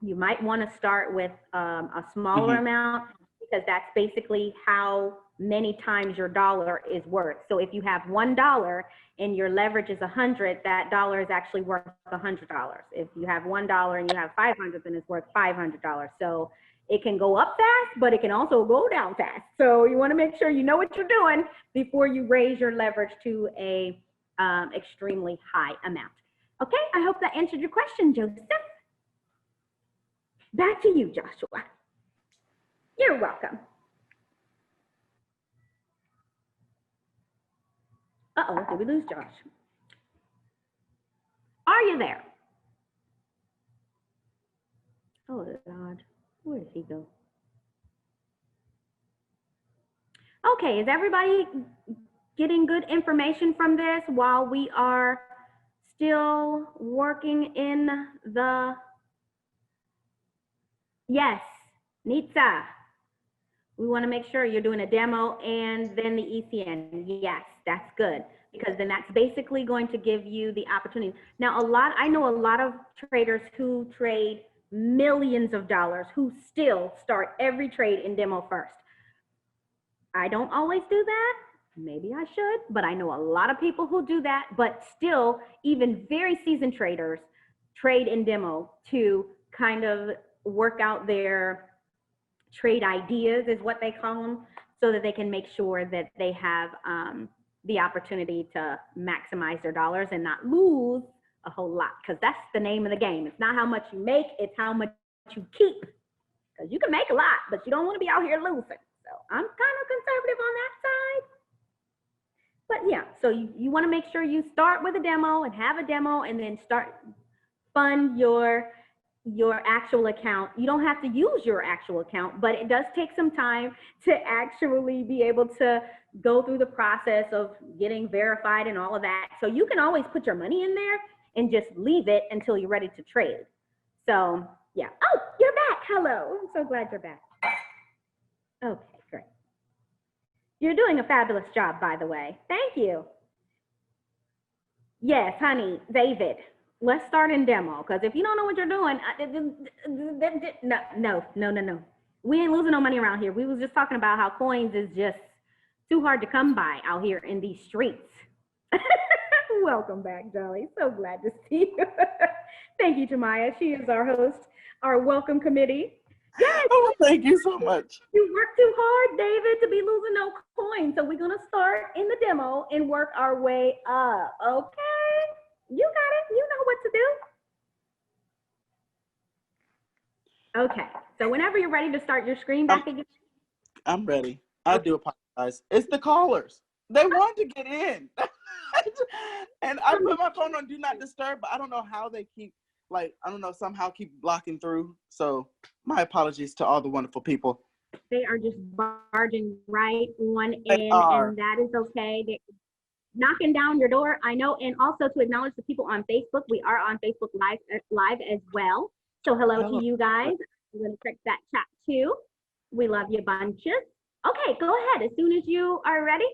you might want to start with a smaller amount, because that's basically how many times your dollar is worth. So if you have $1 and your leverage is 100, that dollar is actually worth $100. If you have $1 and you have 500, then it's worth $500. So it can go up fast, but it can also go down fast. So you want to make sure you know what you're doing before you raise your leverage to a extremely high amount. Okay, I hope that answered your question, Joseph. Back to you, Joshua. You're welcome. Uh-oh, did we lose Josh? Are you there? Oh, God. Where did he go? Okay, is everybody getting good information from this while we are still working in the... Yes, Nitsa. We want to make sure you're doing a demo and then the ECN. Yes, that's good, because then that's basically going to give you the opportunity. Now, I know a lot of traders who trade millions of dollars who still start every trade in demo first. I don't always do that. Maybe I should, but I know a lot of people who do that, but still, even very seasoned traders trade in demo to kind of work out their trade ideas, is what they call them, so that they can make sure that they have the opportunity to maximize their dollars and not lose a whole lot, because that's the name of the game. It's not how much you make, it's how much you keep, because you can make a lot, but you don't want to be out here losing. So I'm kind of conservative on that side. But yeah, so you want to make sure you start with a demo and have a demo, and then fund your actual account. You don't have to use your actual account, but it does take some time to actually be able to go through the process of getting verified and all of that. So you can always put your money in there and just leave it until you're ready to trade. So Yeah. Oh, you're back. Hello. I'm so glad you're back. Okay, great. You're doing a fabulous job, by the way. Thank you. Yes, honey, David. Let's start in demo, because if you don't know what you're doing, no. We ain't losing no money around here. We was just talking about how coins is just too hard to come by out here in these streets. Welcome back, Jolly. So glad to see you. Thank you, Tamaya. She is our host, our welcome committee. Yes. Oh, thank you so much. You work too hard, David, to be losing no coins. So we're going to start in the demo and work our way up. Okay? You got it. You know what to do. Okay. So whenever you're ready to start your screen back again. I'm ready. I do apologize. It's the callers. They want to get in. And I put my phone on do not disturb, but I don't know how they keep, somehow keep blocking through. So my apologies to all the wonderful people. They are just barging right on in, and that is okay. They're knocking down your door, I know. And also to acknowledge the people on Facebook. We are on Facebook Live as well. So hello to you guys. I'm going to check that chat too. We love you bunches. Okay, go ahead as soon as you are ready.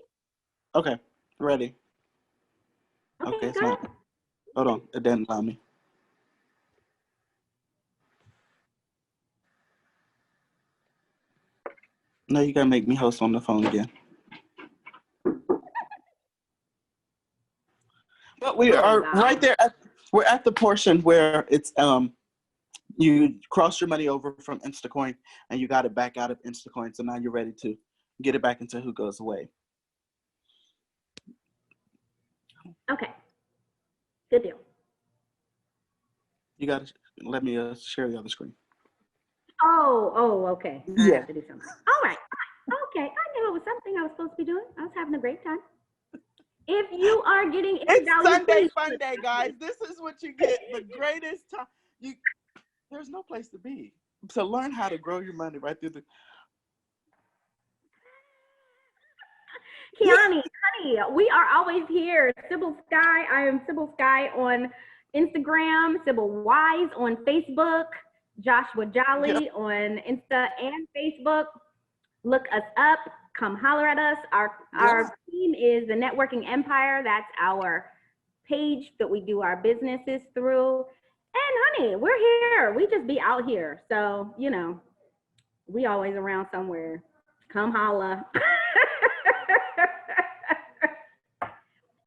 Okay, ready. Okay, it's not. Hold on, it didn't allow me. No, you gotta make me host on the phone again. But we are right there. We're at the portion where it's you cross your money over from Instacoin and you got it back out of Instacoin. So now you're ready to get it back into Who Goes Away. Okay. Good deal. You gotta let me share the other screen. Oh, okay. I Yeah. have to do something. All right. Okay. I knew it was something I was supposed to be doing. I was having a great time. If you are getting it's Sunday fun day, guys. This is what you get. The greatest time. There's no place to be. So learn how to grow your money right through the. Kiani, honey, we are always here. Sybil Skye. I am Sybil Skye on Instagram. Sybil Wise on Facebook. Joshua Jolly on Insta and Facebook. Look us up. Come holler at us. Our team is the Networking Empire. That's our page that we do our businesses through. And honey, we're here. We just be out here. So, we always around somewhere. Come holla.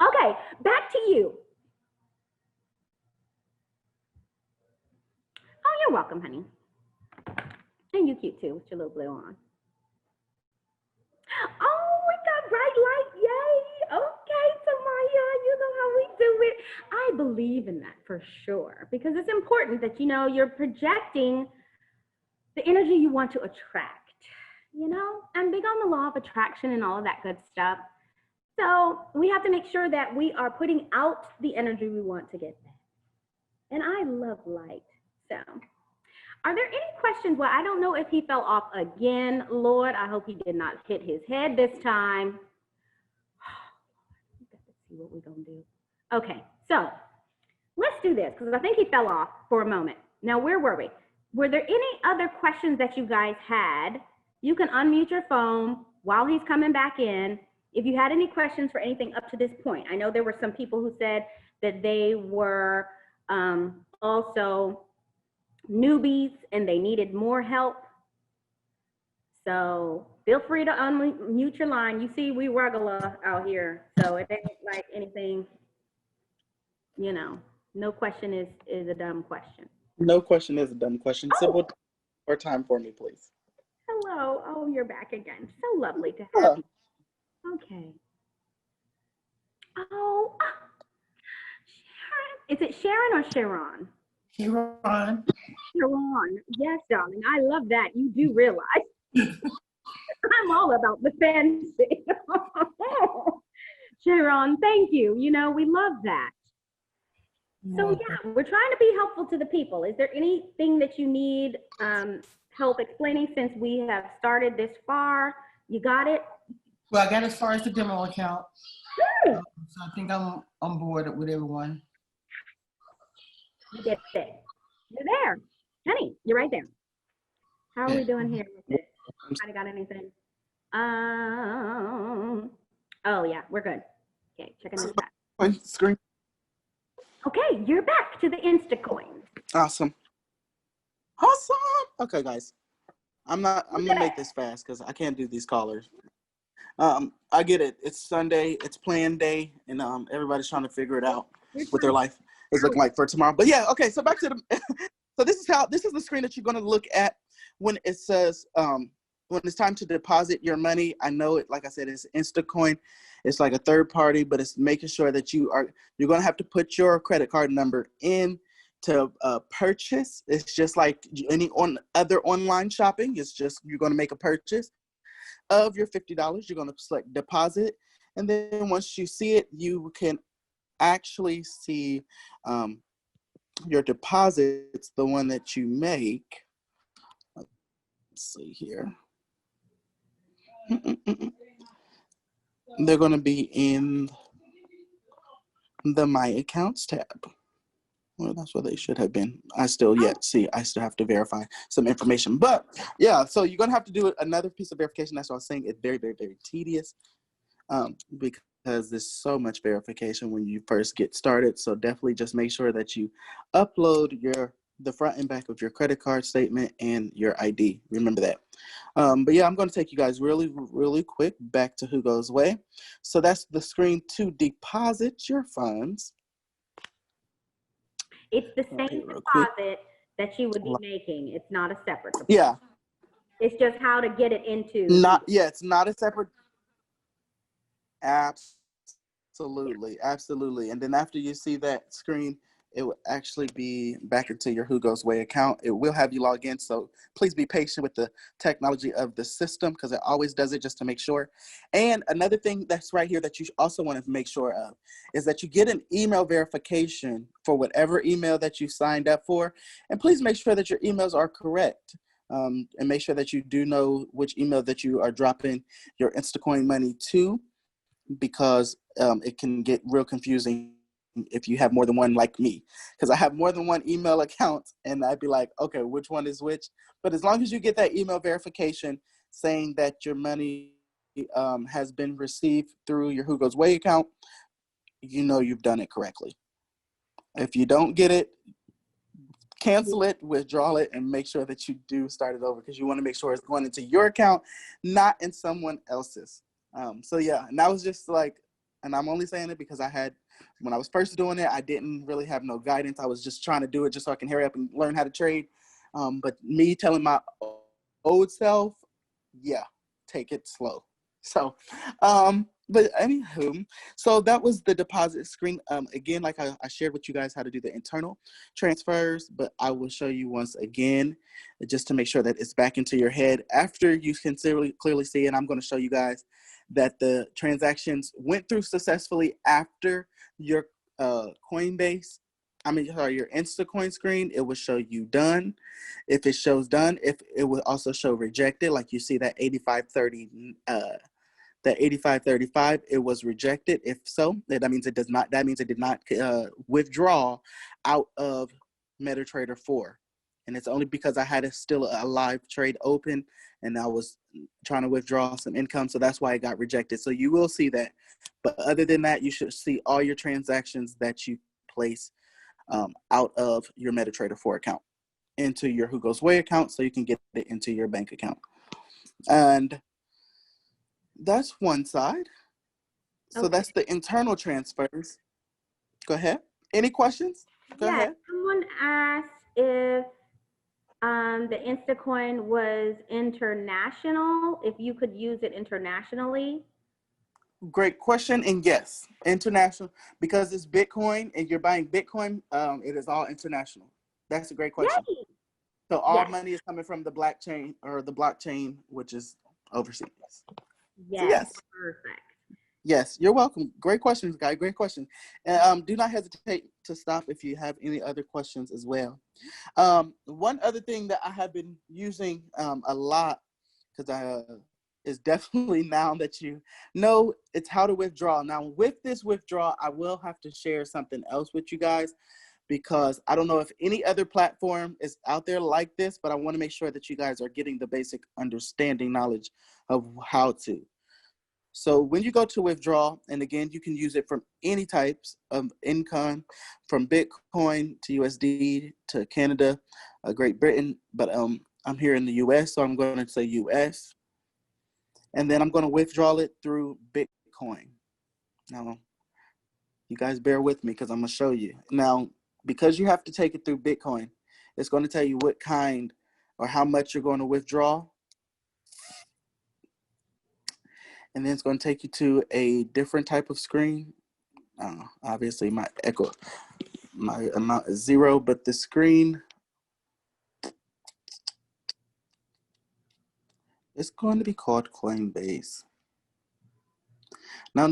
Okay, back to you. Oh, you're welcome, honey. And you cute too with your little blue on. Oh, we got bright light. Yay. Okay, Tamaya, you know how we do it. I believe in that for sure, because it's important that, you're projecting the energy you want to attract, I'm big on the law of attraction and all of that good stuff. So we have to make sure that we are putting out the energy we want to get back. And I love light. So are there any questions? Well, I don't know if he fell off again. Lord, I hope he did not hit his head this time. Let's see what we're going to do. Okay, so let's do this, because I think he fell off for a moment. Now, where were we? Were there any other questions that you guys had? You can unmute your phone while he's coming back in. If you had any questions for anything up to this point. I know there were some people who said that they were also newbies and they needed more help. So feel free to unmute your line. You see, we regular out here, so it ain't like anything, no question is a dumb question. No question is a dumb question. Sybil, more time for me, please. Hello. Oh, you're back again. So lovely to have you. Okay. Oh, Sharon. Is it Sharon or Sharon? Sharon. Sharon. Yes, darling. I love that. You do realize I'm all about the fancy. Sharon, thank you. We love that. So yeah, we're trying to be helpful to the people. Is there anything that you need help explaining since we have started this far? You got it? Well, I got as far as the demo account. Good. So I think I'm on board with everyone. You did it. You're there. Honey, you're right there. How are we doing here with this? Anybody got anything? Oh yeah, we're good. Okay, checking the chat. Screen. Okay, you're back to the Instacoin. Awesome. Okay, guys. I'm gonna make this fast because I can't do these callers. I get it. It's Sunday. It's plan day, and everybody's trying to figure it out what their life is looking like for tomorrow. But yeah, okay. So back to the. So this is the screen that you're going to look at when it says when it's time to deposit your money. I know it. Like I said, it's Instacoin. It's like a third party, but it's making sure that you're going to have to put your credit card number in to purchase. It's just like any other online shopping. It's just you're going to make a purchase of your $50. You're going to select deposit, and then once you see it, you can actually see your deposits, the one that you make. Let's see here. They're going to be in the My Accounts tab. Well, that's where they should have been. I still have to verify some information. But yeah, so you're going to have to do another piece of verification. That's what I was saying. It's very, very, very tedious because there's so much verification when you first get started. So definitely just make sure that you upload the front and back of your credit card statement and your ID. Remember that. But yeah, I'm going to take you guys really, really quick back to Who Goes Way. So that's the screen to deposit your funds. It's the same deposit that you would be making. It's not a separate deposit. Yeah. It's just how to get it into. It's not a separate. Absolutely. And then after you see that screen, it will actually be back into your Who Goes Way account. It will have you log in. So please be patient with the technology of the system because it always does it just to make sure. And another thing that's right here that you also want to make sure of is that you get an email verification for whatever email that you signed up for. And please make sure that your emails are correct. And make sure that you do know which email that you are dropping your Instacoin money to, because it can get real confusing if you have more than one, like me, because I have more than one email account and I'd be like, okay, which one is which? But as long as you get that email verification saying that your money has been received through your Who Goes Way account, you know you've done it correctly. If you don't get it, cancel it, withdraw it, and make sure that you do start it over because you want to make sure it's going into your account, not in someone else's. So yeah, and that was just like, and I'm only saying it because when I was first doing it, I didn't really have no guidance. I was just trying to do it just so I can hurry up and learn how to trade. But me telling my old self, yeah, take it slow. So, but anywho, so that was the deposit screen. Again, like I shared with you guys how to do the internal transfers, but I will show you once again, just to make sure that it's back into your head. After you can clearly see, and I'm going to show you guys that the transactions went through successfully after your your Instacoin screen, it will show you done. If it shows done, if it will also show rejected, like you see that 8530, that 8535, it was rejected. If so, that means it did not withdraw out of Metatrader 4. And it's only because I had still a live trade open and I was trying to withdraw some income. So that's why it got rejected. So you will see that. But other than that, you should see all your transactions that you place out of your Metatrader 4 account into your Who Goes Way account so you can get it into your bank account. And that's one side. So that's the internal transfers. Go ahead. Any questions? Go ahead. Someone asked if the Instacoin was international, if you could use it internationally. Great question. And yes, international, because it's Bitcoin and you're buying Bitcoin, it is all international. That's a great question. Yay! So all money is coming from the blockchain, which is overseas. Yes, so yes. Perfect. Yes, you're welcome. Great questions, Guy. Great question. And do not hesitate to stop if you have any other questions as well. One other thing that I have been using a lot, because is definitely now that you know, it's how to withdraw. Now with this withdrawal, I will have to share something else with you guys, because I don't know if any other platform is out there like this, but I want to make sure that you guys are getting the basic understanding knowledge of how to. So when you go to withdraw, and again, you can use it from any types of income, from Bitcoin to USD to Canada, Great Britain, but I'm here in the US, so I'm going to say US. And then I'm going to withdraw it through Bitcoin. Now, you guys bear with me because I'm going to show you. Now, because you have to take it through Bitcoin, it's going to tell you what kind or how much you're going to withdraw. And then it's going to take you to a different type of screen. Obviously, my amount is 0, but the screen is going to be called Coinbase. Now,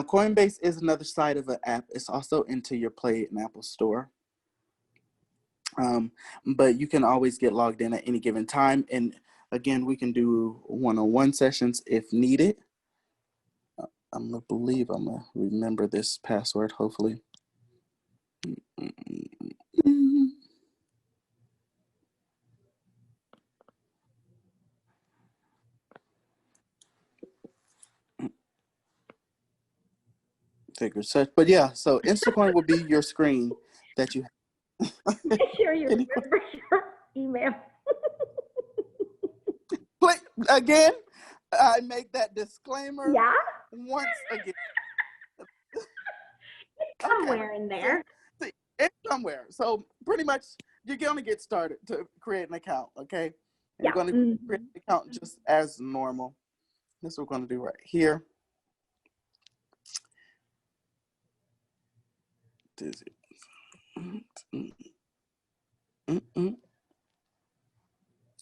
Coinbase is another side of an app. It's also into your Play and Apple Store. But you can always get logged in at any given time. And again, we can do one-on-one sessions if needed. I'm gonna remember this password, hopefully. Figure search, but yeah, so Instacoin will be your screen that you Make sure you remember your email. Again, I make that disclaimer Yeah, once again. somewhere in there. See, it's somewhere. So pretty much you're going to get started to create an account, okay? And Yeah. you're going to create an account just as normal. This is what we're going to do right here.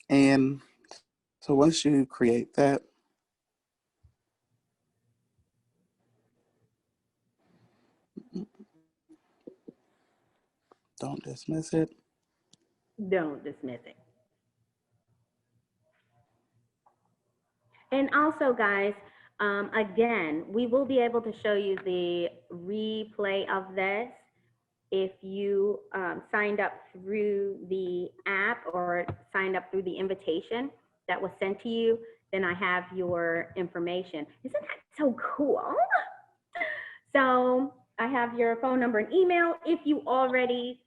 And so once you create that, don't dismiss it. Don't dismiss it. And also, guys, again, we will be able to show you the replay of this if you signed up through the app or signed up through the invitation that was sent to you. Then I have your information. Isn't that so cool? So I have your phone number and email if you already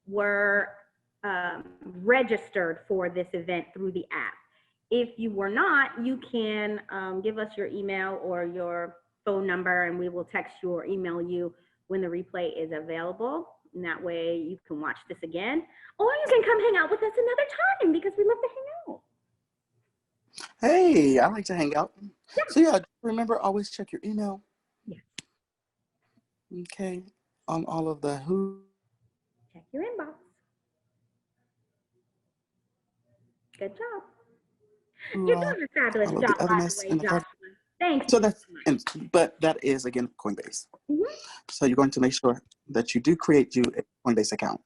were registered for this event through the app. If you were not, you can give us your email or your phone number, and we will text you or email you when the replay is available. And that way you can watch this again, or you can come hang out with us another time because we love to hang out. Hey, I like to hang out. Yeah. So yeah, remember, always check your email. Yes. Okay, on all of the who. Check your inbox. Good job. You're doing a fabulous job, by the way, Joshua. Thank you. So that's, but that is again Coinbase. Mm-hmm. So you're going to make sure that you do create you a Coinbase account.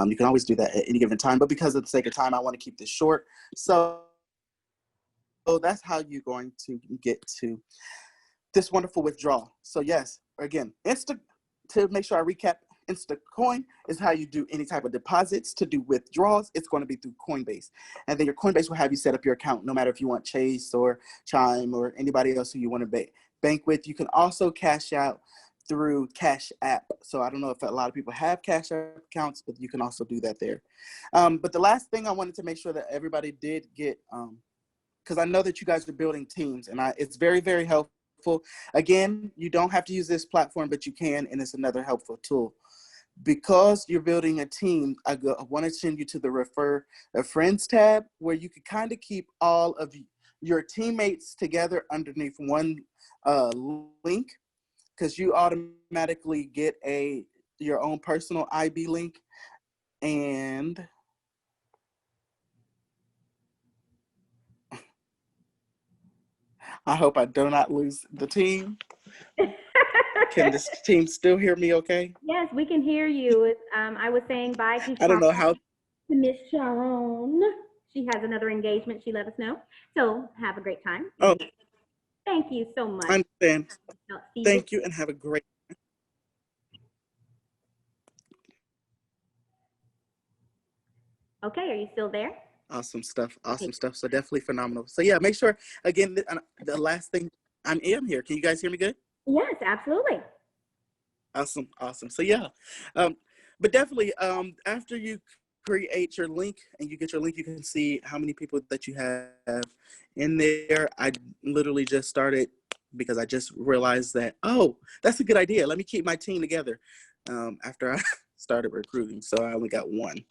You can always do that at any given time, but because of the sake of time, I want to keep this short. So that's how you're going to get to this wonderful withdrawal. So yes, again, to make sure I recap, Instacoin is how you do any type of deposits. To do withdrawals, it's going to be through Coinbase. And then your Coinbase will have you set up your account, no matter if you want Chase or Chime or anybody else who you want to bank with. You can also cash out through Cash App. So I don't know if a lot of people have Cash App accounts, but you can also do that there. But the last thing I wanted to make sure that everybody did get, because I know that you guys are building teams, and it's very, very helpful. Again, you don't have to use this platform, but you can, and it's another helpful tool. Because you're building a team, I want to send you to the Refer a Friends tab, where you can kind of keep all of your teammates together underneath one link, because you automatically get your own personal IB link. And I hope I do not lose the team. Can this team still hear me okay? Yes, we can hear you. I was saying bye to I don't know how. To Miss Sharon. She has another engagement. She let us know. So have a great time. Oh, thank you so much. I understand. Thank you, and have a great Okay, are you still there? Awesome stuff. Okay. Awesome stuff. So definitely phenomenal. So yeah, make sure again the last thing I am here. Can you guys hear me good? Yes, absolutely. Awesome. Awesome. So yeah, um, but definitely after you create your link and you get your link, you can see how many people that you have in there. I literally just started because I just realized that, oh, that's a good idea. Let me keep my team together after I started recruiting. So I only got one,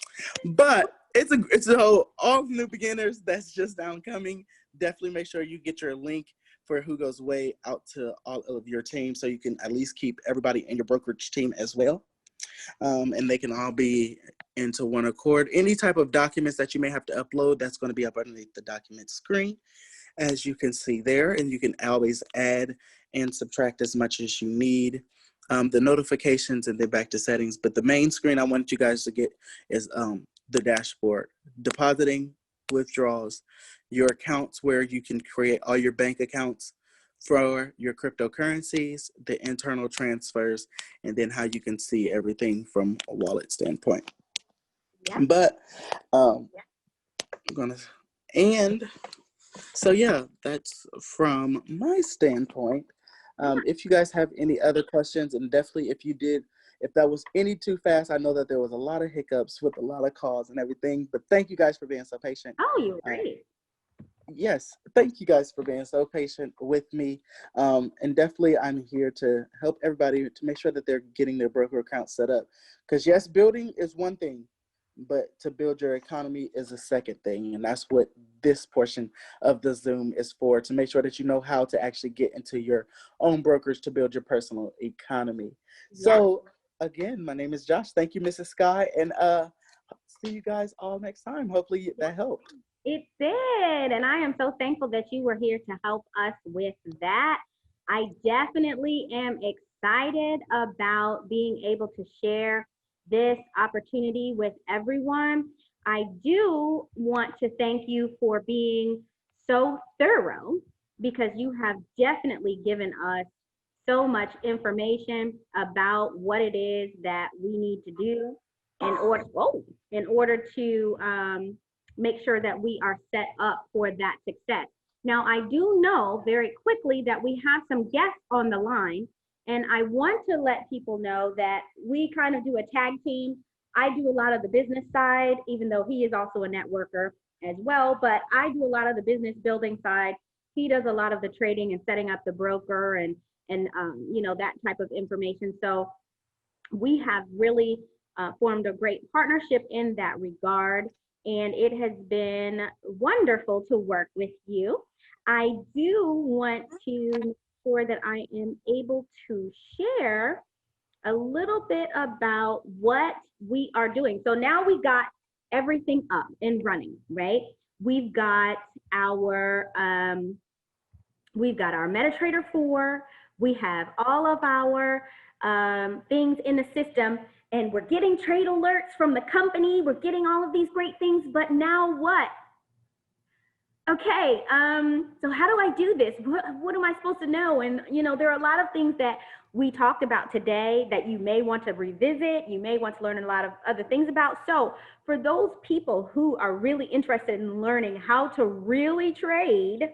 but it's a whole all new beginners that's just downcoming. Definitely make sure you get your link for Who Goes Way out to all of your team so you can at least keep everybody in your brokerage team as well. And they can all be into one accord. Any type of documents that you may have to upload, that's going to be up underneath the document screen, as you can see there. And you can always add and subtract as much as you need. The notifications and then back to settings. But the main screen I want you guys to get is the dashboard. Depositing, withdrawals, your accounts where you can create all your bank accounts for your cryptocurrencies, the internal transfers, and then how you can see everything from a wallet standpoint. Yep. But I'm gonna, and so yeah, that's from my standpoint. If you guys have any other questions, and definitely if that was any too fast, I know that there was a lot of hiccups with a lot of calls and everything, but thank you guys for being so patient. Oh, you were great. Yes, thank you guys for being so patient with me. And definitely I'm here to help everybody to make sure that they're getting their broker account set up. Because yes, building is one thing, but to build your economy is a second thing. And that's what this portion of the Zoom is for, to make sure that you know how to actually get into your own brokerage to build your personal economy. So again, my name is Josh. Thank you, Mrs. Skye. And see you guys all next time. Hopefully that helped. It did. And I am so thankful that you were here to help us with that. I definitely am excited about being able to share this opportunity with everyone. I do want to thank you for being so thorough because you have definitely given us so much information about what it is that we need to do in order to make sure that we are set up for that success. Now, I do know very quickly that we have some guests on the line, and I want to let people know that we kind of do a tag team. I do a lot of the business side, even though he is also a networker as well, but I do a lot of the business building side. He does a lot of the trading and setting up the broker and that type of information. So we have really formed a great partnership in that regard, and it has been wonderful to work with you. I do want to make sure that I am able to share a little bit about what we are doing. So now we got everything up and running, right? We've got our Metatrader 4. We have all of our things in the system, and we're getting trade alerts from the company. We're getting all of these great things, but now what? Okay, so how do I do this? What am I supposed to know? And there are a lot of things that we talked about today that you may want to revisit. You may want to learn a lot of other things about. So for those people who are really interested in learning how to really trade,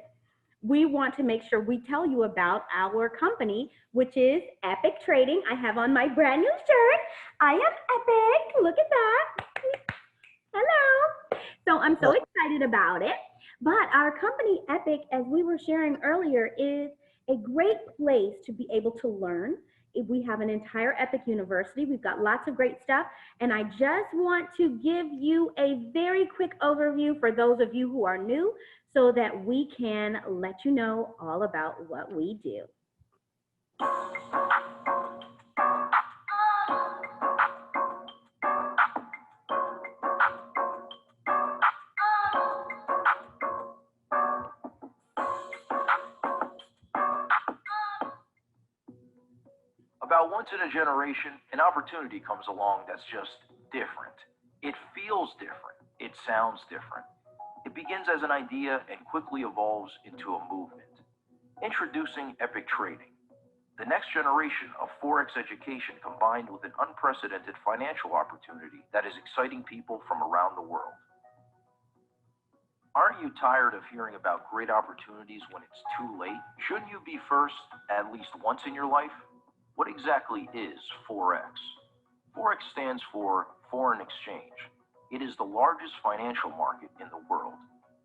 we want to make sure we tell you about our company, which is Epic Trading. I have on my brand new shirt. I am Epic. Look at that. Hello. So I'm so excited about it. But our company, Epic, as we were sharing earlier, is a great place to be able to learn. We have an entire Epic University. We've got lots of great stuff. And I just want to give you a very quick overview for those of you who are new so that we can let you know all about what we do. About once in a generation, an opportunity comes along that's just different. It feels different. It sounds different. It begins as an idea and quickly evolves into a movement. Introducing Epic Trading. The next generation of Forex education combined with an unprecedented financial opportunity that is exciting people from around the world. Aren't you tired of hearing about great opportunities when it's too late? Shouldn't you be first at least once in your life? What exactly is Forex? Forex stands for foreign exchange. It is the largest financial market in the world,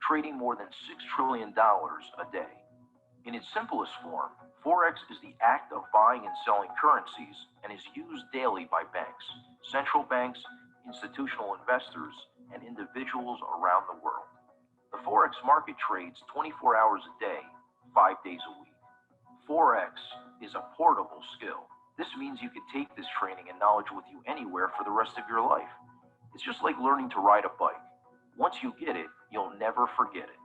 trading more than $6 trillion a day. In its simplest form, Forex is the act of buying and selling currencies and is used daily by banks, central banks, institutional investors, and individuals around the world. The Forex market trades 24 hours a day, 5 days a week. Forex is a portable skill. This means you can take this training and knowledge with you anywhere for the rest of your life. It's just like learning to ride a bike. Once you get it, you'll never forget it.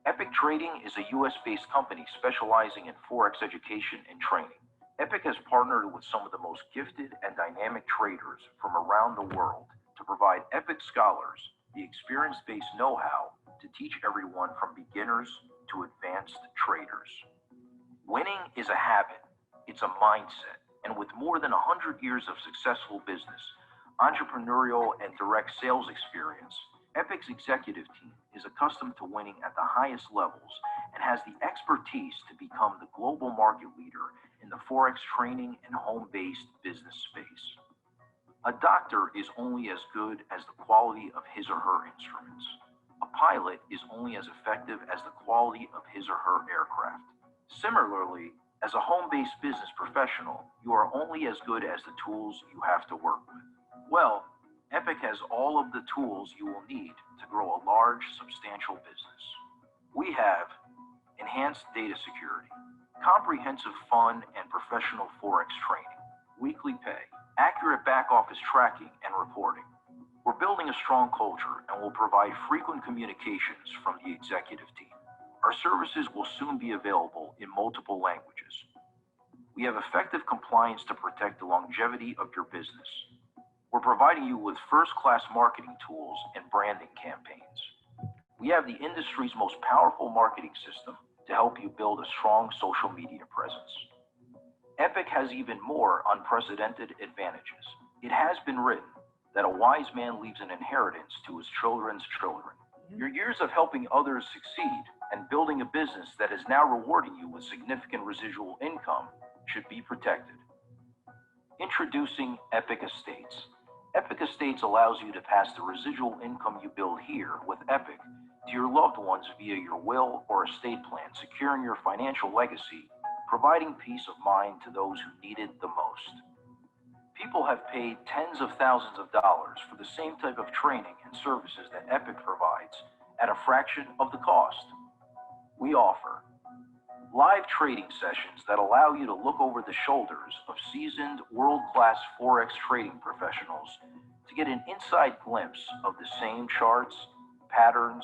Epic Trading is a US-based company specializing in Forex education and training. Epic has partnered with some of the most gifted and dynamic traders from around the world to provide Epic scholars the experience-based know-how to teach everyone from beginners to advanced traders. Winning is a habit, it's a mindset, and with more than 100 years of successful business, entrepreneurial and direct sales experience, Epic's executive team is accustomed to winning at the highest levels and has the expertise to become the global market leader in the Forex training and home-based business space. A doctor is only as good as the quality of his or her instruments. A pilot is only as effective as the quality of his or her aircraft. Similarly, as a home-based business professional, you are only as good as the tools you have to work with. Well, Epic has all of the tools you will need to grow a large, substantial business. We have enhanced data security, comprehensive fun and professional Forex training, weekly pay, accurate back-office tracking and reporting. We're building a strong culture and will provide frequent communications from the executive team. Our services will soon be available in multiple languages. We have effective compliance to protect the longevity of your business. We're providing you with first-class marketing tools and branding campaigns. We have the industry's most powerful marketing system to help you build a strong social media presence. Epic has even more unprecedented advantages. It has been written that a wise man leaves an inheritance to his children's children. Your years of helping others succeed and building a business that is now rewarding you with significant residual income should be protected. Introducing Epic Estates. Epic Estates allows you to pass the residual income you build here with Epic to your loved ones via your will or estate plan, securing your financial legacy, providing peace of mind to those who need it the most. People have paid tens of thousands of dollars for the same type of training and services that Epic provides at a fraction of the cost. We offer live trading sessions that allow you to look over the shoulders of seasoned, world-class Forex trading professionals to get an inside glimpse of the same charts, patterns,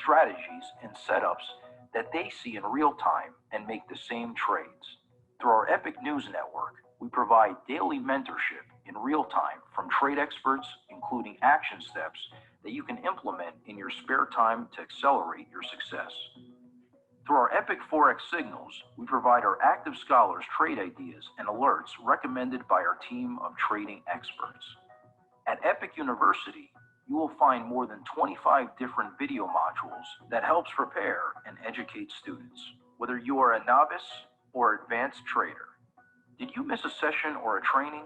strategies, and setups that they see in real time and make the same trades. Through our Epic News Network, we provide daily mentorship in real time from trade experts, including action steps that you can implement in your spare time to accelerate your success. Through our Epic Forex Signals, we provide our active scholars trade ideas and alerts recommended by our team of trading experts. At Epic University, you will find more than 25 different video modules that helps prepare and educate students, whether you are a novice or advanced trader. Did you miss a session or a training?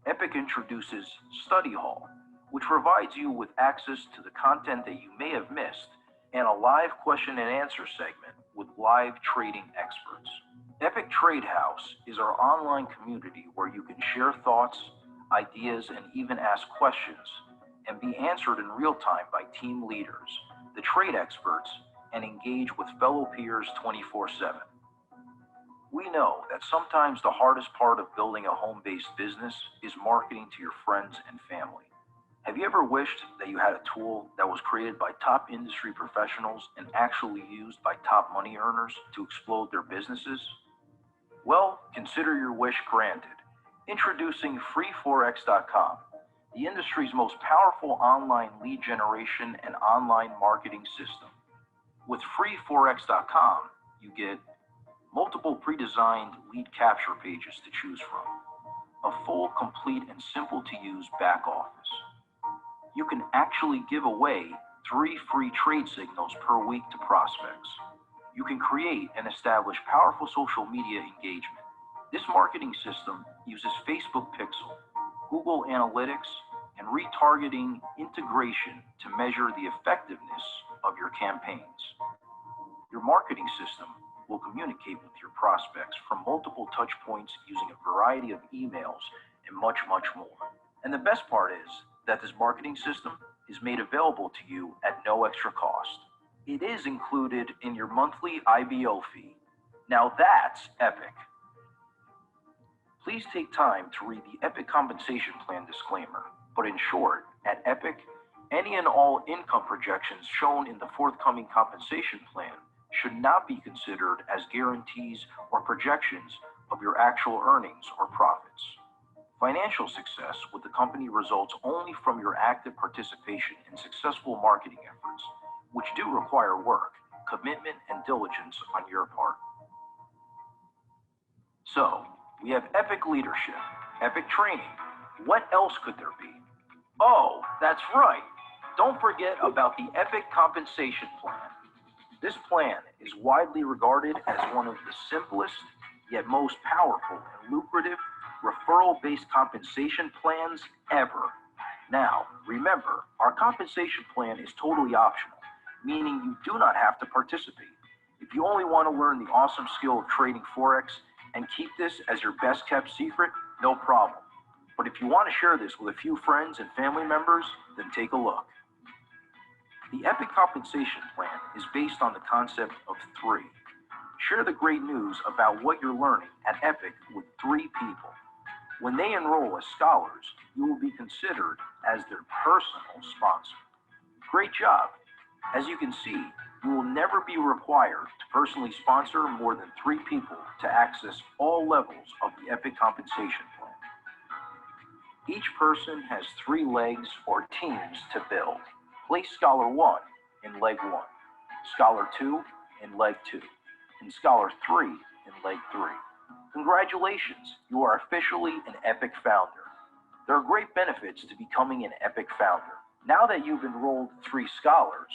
Epic introduces Study Hall, which provides you with access to the content that you may have missed and a live question and answer segment with live trading experts. Epic Trade House is our online community where you can share thoughts, ideas, and even ask questions and be answered in real time by team leaders, the trade experts, and engage with fellow peers 24/7. We know that sometimes the hardest part of building a home-based business is marketing to your friends and family. Have you ever wished that you had a tool that was created by top industry professionals and actually used by top money earners to explode their businesses? Well, consider your wish granted. Introducing freeforex.com, the industry's most powerful online lead generation and online marketing system. With freeforex.com, you get multiple pre-designed lead capture pages to choose from, a full, complete, and simple to use back office. You can actually give away 3 free trade signals per week to prospects. You can create and establish powerful social media engagement. This marketing system uses Facebook Pixel, Google Analytics, and retargeting integration to measure the effectiveness of your campaigns. Your marketing system will communicate with your prospects from multiple touch points using a variety of emails and much, much more. And the best part is that this marketing system is made available to you at no extra cost. It is included in your monthly IBO fee. Now that's epic. Please take time to read the Epic Compensation Plan disclaimer. But in short, at Epic, any and all income projections shown in the forthcoming compensation plan should not be considered as guarantees or projections of your actual earnings or profits. Financial success with the company results only from your active participation in successful marketing efforts, which do require work, commitment, and diligence on your part. So, we have epic leadership, epic training. What else could there be? Oh, that's right. Don't forget about the Epic Compensation Plan. This plan is widely regarded as one of the simplest, yet most powerful and lucrative referral-based compensation plans ever. Now, remember, our compensation plan is totally optional, meaning you do not have to participate. If you only want to learn the awesome skill of trading Forex and keep this as your best kept secret, no problem. But if you want to share this with a few friends and family members, then take a look. The Epic Compensation Plan is based on the concept of 3. Share the great news about what you're learning at Epic with 3 people. When they enroll as scholars, you will be considered as their personal sponsor. Great job! As you can see, you will never be required to personally sponsor more than 3 people to access all levels of the Epic Compensation Plan. Each person has 3 legs or teams to build. Place Scholar 1 in Leg 1, Scholar 2 in Leg 2, and Scholar 3 in Leg 3. Congratulations, you are officially an Epic founder. There are great benefits to becoming an Epic founder. Now that you've enrolled 3 scholars,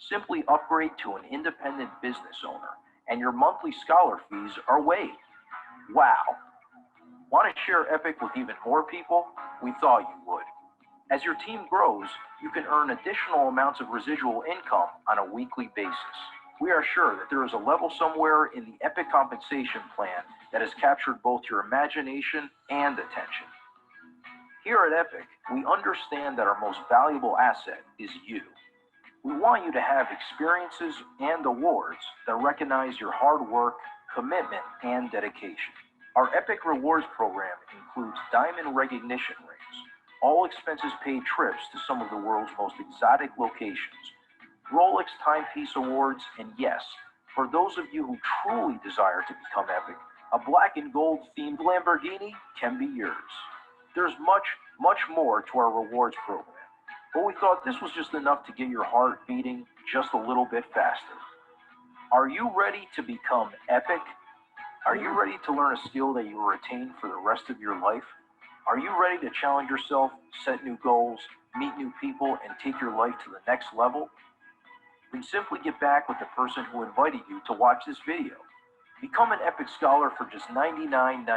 simply upgrade to an independent business owner, and your monthly scholar fees are waived. Wow! Want to share Epic with even more people? We thought you would. As your team grows, you can earn additional amounts of residual income on a weekly basis. We are sure that there is a level somewhere in the Epic Compensation Plan that has captured both your imagination and attention. Here at Epic, we understand that our most valuable asset is you. We want you to have experiences and awards that recognize your hard work, commitment, and dedication. Our Epic Rewards program includes diamond recognition rings, all expenses paid trips to some of the world's most exotic locations, Rolex timepiece awards, and yes, for those of you who truly desire to become Epic, a black and gold themed Lamborghini can be yours. There's much, much more to our rewards program, but we thought this was just enough to get your heart beating just a little bit faster. Are you ready to become Epic? Are you ready to learn a skill that you will retain for the rest of your life? Are you ready to challenge yourself, set new goals, meet new people, and take your life to the next level? Then simply get back with the person who invited you to watch this video. Become an Epic Scholar for just $99.99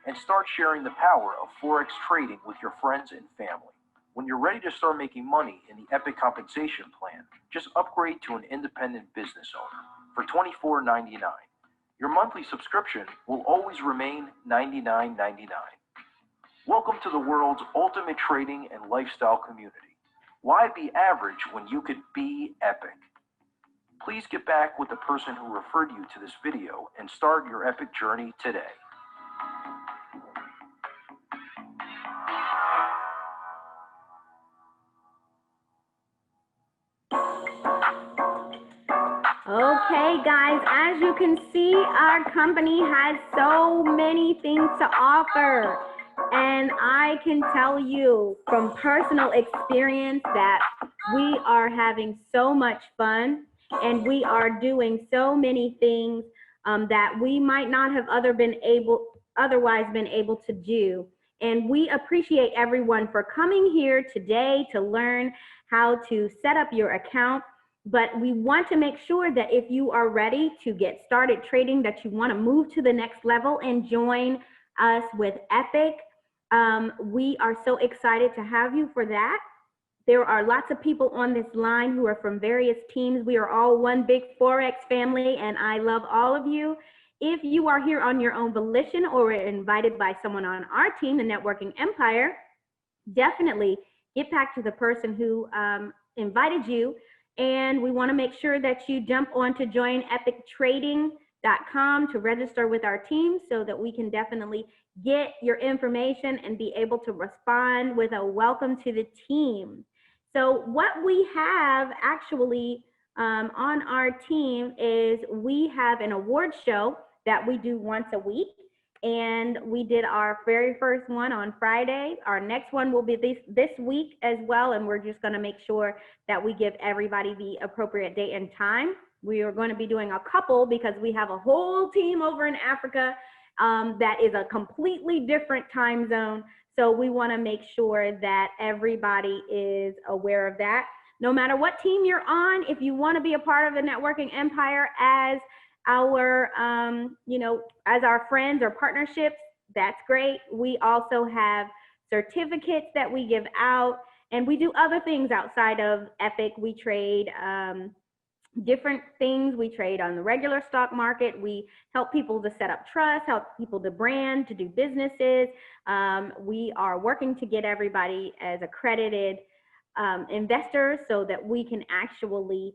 and start sharing the power of Forex trading with your friends and family. When you're ready to start making money in the Epic Compensation Plan, just upgrade to an independent business owner for $24.99. Your monthly subscription will always remain $99.99. Welcome to the world's ultimate trading and lifestyle community. Why be average when you could be epic? Please get back with the person who referred you to this video and start your epic journey today. Okay, guys, as you can see, our company has so many things to offer. And I can tell you from personal experience that we are having so much fun and we are doing so many things that we might not have otherwise been able to do. And we appreciate everyone for coming here today to learn how to set up your account. But we want to make sure that if you are ready to get started trading, that you want to move to the next level and join us with Epic. We are so excited to have you for that. There are lots of people on this line who are from various teams. We are all one big Forex family, and I love all of you. If you are here on your own volition or invited by someone on our team, the Networking Empire, definitely get back to the person who invited you. And we want to make sure that you jump on to joinepictrading.com to register with our team so that we can definitely get your information and be able to respond with a welcome to the team. So what we have actually on our team is we have an award show that we do once a week. And we did our very first one on Friday. Our next one will be this week as well. And we're just going to make sure that we give everybody the appropriate date and time. We are going to be doing a couple because we have a whole team over in Africa that is a completely different time zone. So we want to make sure that everybody is aware of that. No matter what team you're on, if you want to be a part of the Networking Empire as our, as our friends or partnerships, that's great. We also have certificates that we give out, and we do other things outside of Epic. We trade different things. We trade on the regular stock market. We help people to set up trust, help people to brand, to do businesses. We are working to get everybody as accredited investors so that we can actually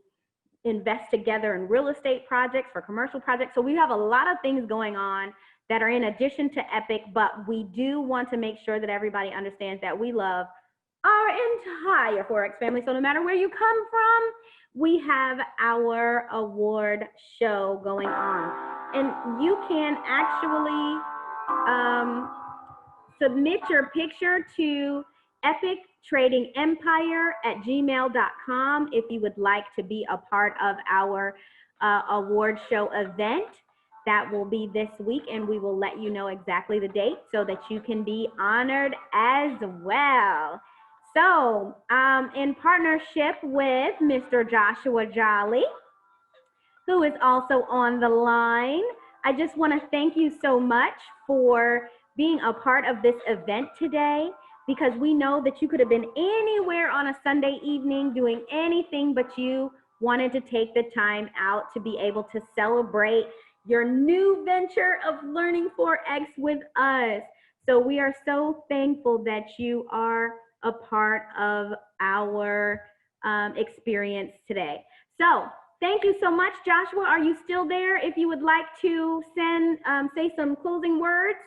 invest together in real estate projects, for commercial projects. So we have a lot of things going on that are in addition to Epic, but we do want to make sure that everybody understands that we love our entire Forex family. So no matter where you come from, we have our award show going on. And you can actually submit your picture to epictradingempire@gmail.com if you would like to be a part of our award show event. That will be this week, and we will let you know exactly the date so that you can be honored as well. So, in partnership with Mr. Joshua Jolly, who is also on the line, I just want to thank you so much for being a part of this event today, because we know that you could have been anywhere on a Sunday evening doing anything, but you wanted to take the time out to be able to celebrate your new venture of learning Forex with us. So we are so thankful that you are a part of our experience today. So thank you so much. Joshua, are you still there? If you would like to say some closing words.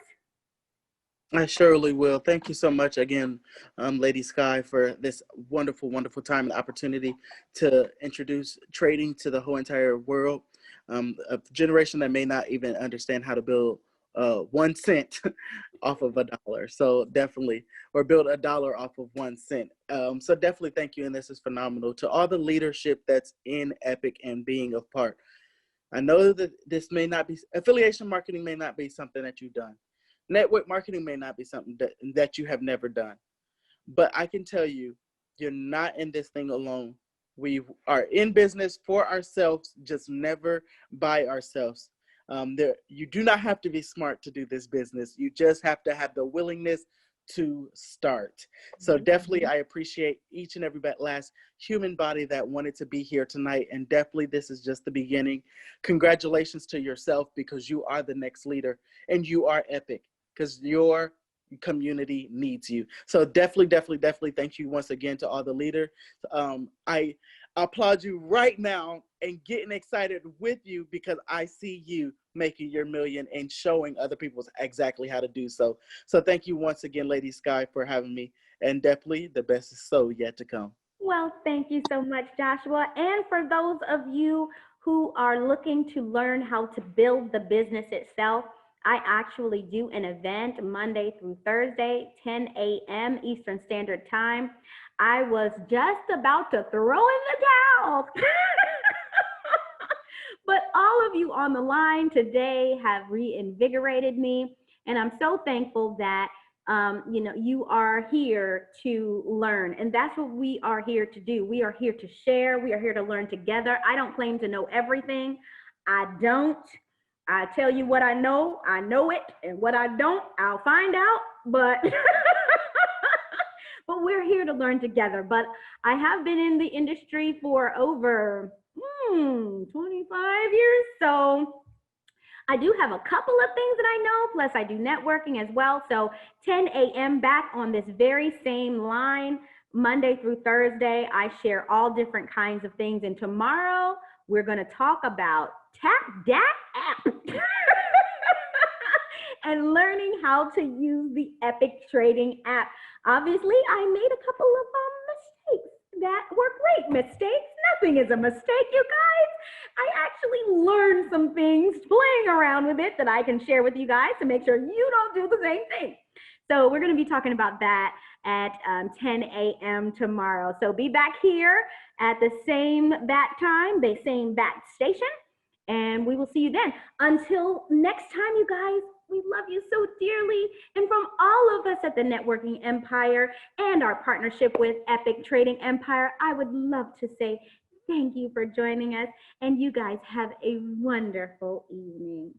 I surely will. Thank you so much again, Lady Skye, for this wonderful, wonderful time and opportunity to introduce trading to the whole entire world. A generation that may not even understand how to build 1 cent off of $1. So definitely, or build $1 off of 1 cent. So definitely thank you. And this is phenomenal. To all the leadership that's in Epic and being a part. I know that this may not be, affiliation marketing may not be something that you've done. Network marketing may not be something that you have never done. But I can tell you, you're not in this thing alone. We are in business for ourselves, just never by ourselves. You do not have to be smart to do this business. You just have to have the willingness to start. So definitely, I appreciate each and every last human body that wanted to be here tonight. And definitely, this is just the beginning. Congratulations to yourself, because you are the next leader, and you are Epic, because your community needs you. So definitely thank you once again to all the leaders. I applaud you right now and getting excited with you, because I see you making your million and showing other people exactly how to do so. So thank you once again, Lady Skye, for having me, and definitely the best is so yet to come. Well, thank you so much, Joshua. And for those of you who are looking to learn how to build the business itself, I actually do an event Monday through Thursday, 10 a.m. Eastern Standard Time. I was just about to throw in the towel. But all of of you on the line today have reinvigorated me. And I'm so thankful that you are here to learn. And that's what we are here to do. We are here to share. We are here to learn together. I don't claim to know everything. I don't. I tell you what I know it. And what I don't, I'll find out. But but we're here to learn together. But I have been in the industry for over 25 years. So I do have a couple of things that I know, plus I do networking as well. So 10 a.m. back on this very same line, Monday through Thursday, I share all different kinds of things. And tomorrow, we're going to talk about Tap Dat app and learning how to use the Epic Trading app. Obviously, I made a couple of mistakes that were great mistakes. Nothing is a mistake, you guys. I actually learned some things playing around with it that I can share with you guys to make sure you don't do the same thing. So we're going to be talking about that at 10 a.m. tomorrow. So be back here at the same bat time, the same bat station, and we will see you then. Until next time, you guys, we love you so dearly. And from all of us at the Networking Empire and our partnership with Epic Trading Empire, I would love to say thank you for joining us, and you guys have a wonderful evening.